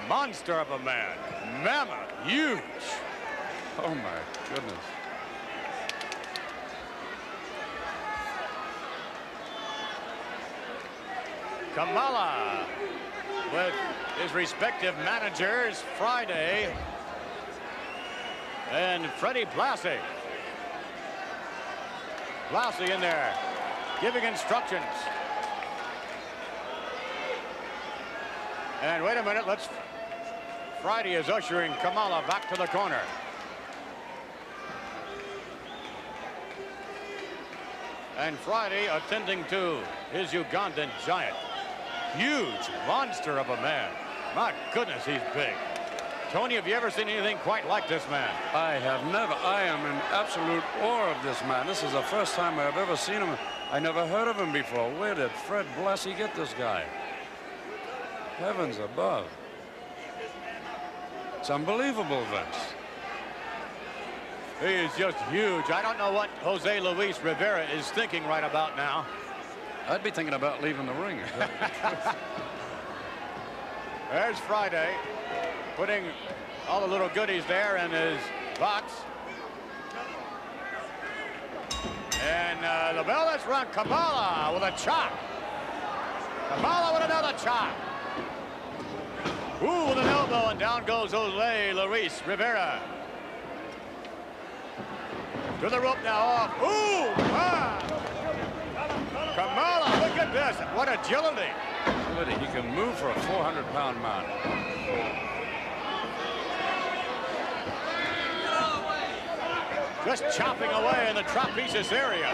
monster of a man. Mammoth, huge. Oh, my goodness. Kamala with his respective managers, Friday and Freddie Blassie. Blassie in there, giving instructions. And wait a minute, Friday is ushering Kamala back to the corner. And Friday attending to his Ugandan giant. Huge monster of a man. My goodness, he's big. Tony, have you ever seen anything quite like this man? I have never. I am in absolute awe of this man. This is the first time I've ever seen him. I never heard of him before. Where did Fred Blassie get this guy? Heavens above. It's unbelievable, Vince. He is just huge. I don't know what Jose Luis Rivera is thinking right about now. I'd be thinking about leaving the ring. There's Friday, putting all the little goodies there in his box. And the bell that's rung, Kamala with a chop. Kamala with another chop. Ooh, with an elbow, and down goes Jose Luis Rivera. To the rope now off. Ooh! Ah! Kamala, look at this. What agility. He can move for a 400-pound man. Just chopping away in the trapezius area.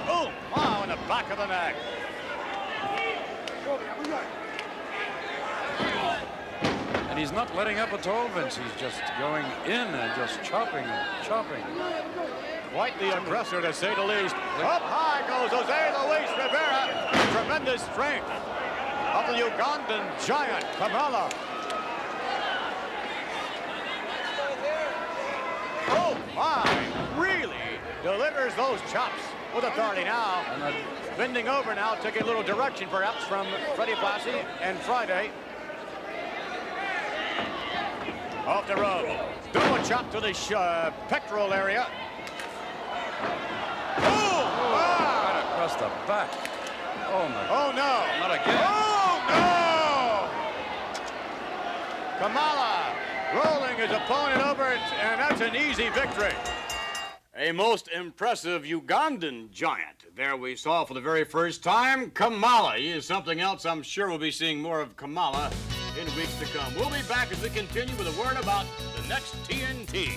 Oh, wow, in the back of the neck. And he's not letting up at all, Vince. He's just going in and just chopping and chopping. Quite the aggressor, to say the least. Up high goes Jose Luis Rivera. Tremendous strength of the Ugandan giant, Kamala. Oh, my, really delivers those chops with authority now. And bending over now, taking a little direction perhaps from Freddie Blassie and Friday. Off the rope. Double chop to the pectoral area. Oh! Wow. Right across the back. Oh, my. Oh, no. Not again. Oh, no! Kamala rolling his opponent over, and that's an easy victory. A most impressive Ugandan giant. There we saw for the very first time Kamala. He is something else. I'm sure we'll be seeing more of Kamala in weeks to come. We'll be back as we continue with a word about the next TNT.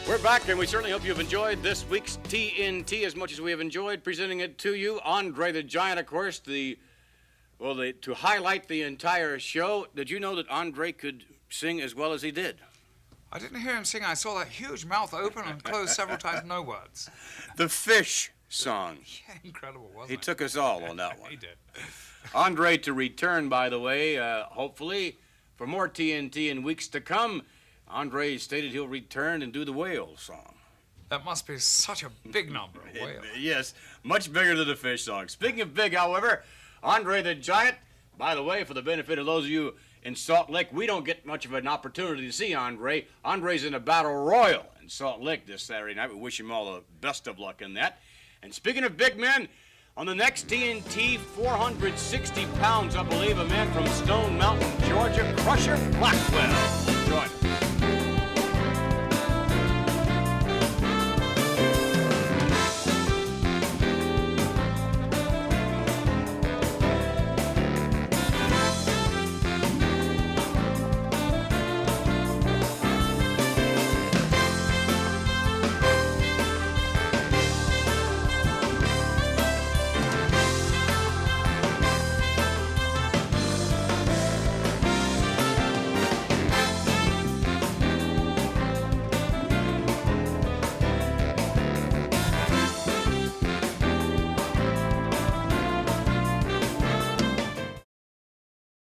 We're back, and we certainly hope you've enjoyed this week's TNT as much as we have enjoyed presenting it to you. Andre the Giant, of course, to highlight the entire show. Did you know that Andre could sing as well as he did? I didn't hear him sing. I saw that huge mouth open and close several times, no words. The Fish song. Yeah, incredible, wasn't it? He took us all on that one. He did. Andre to return, by the way, hopefully, for more TNT in weeks to come. Andre stated he'll return and do the Whale song. That must be such a big number, a whale. Yes, much bigger than the Fish song. Speaking of big, however, Andre the Giant, by the way, for the benefit of those of you in Salt Lake, we don't get much of an opportunity to see Andre. Andre's in a battle royal in Salt Lake this Saturday night. We wish him all the best of luck in that. And speaking of big men, on the next TNT, 460 pounds, I believe, a man from Stone Mountain, Georgia, Crusher Blackwell. Join us.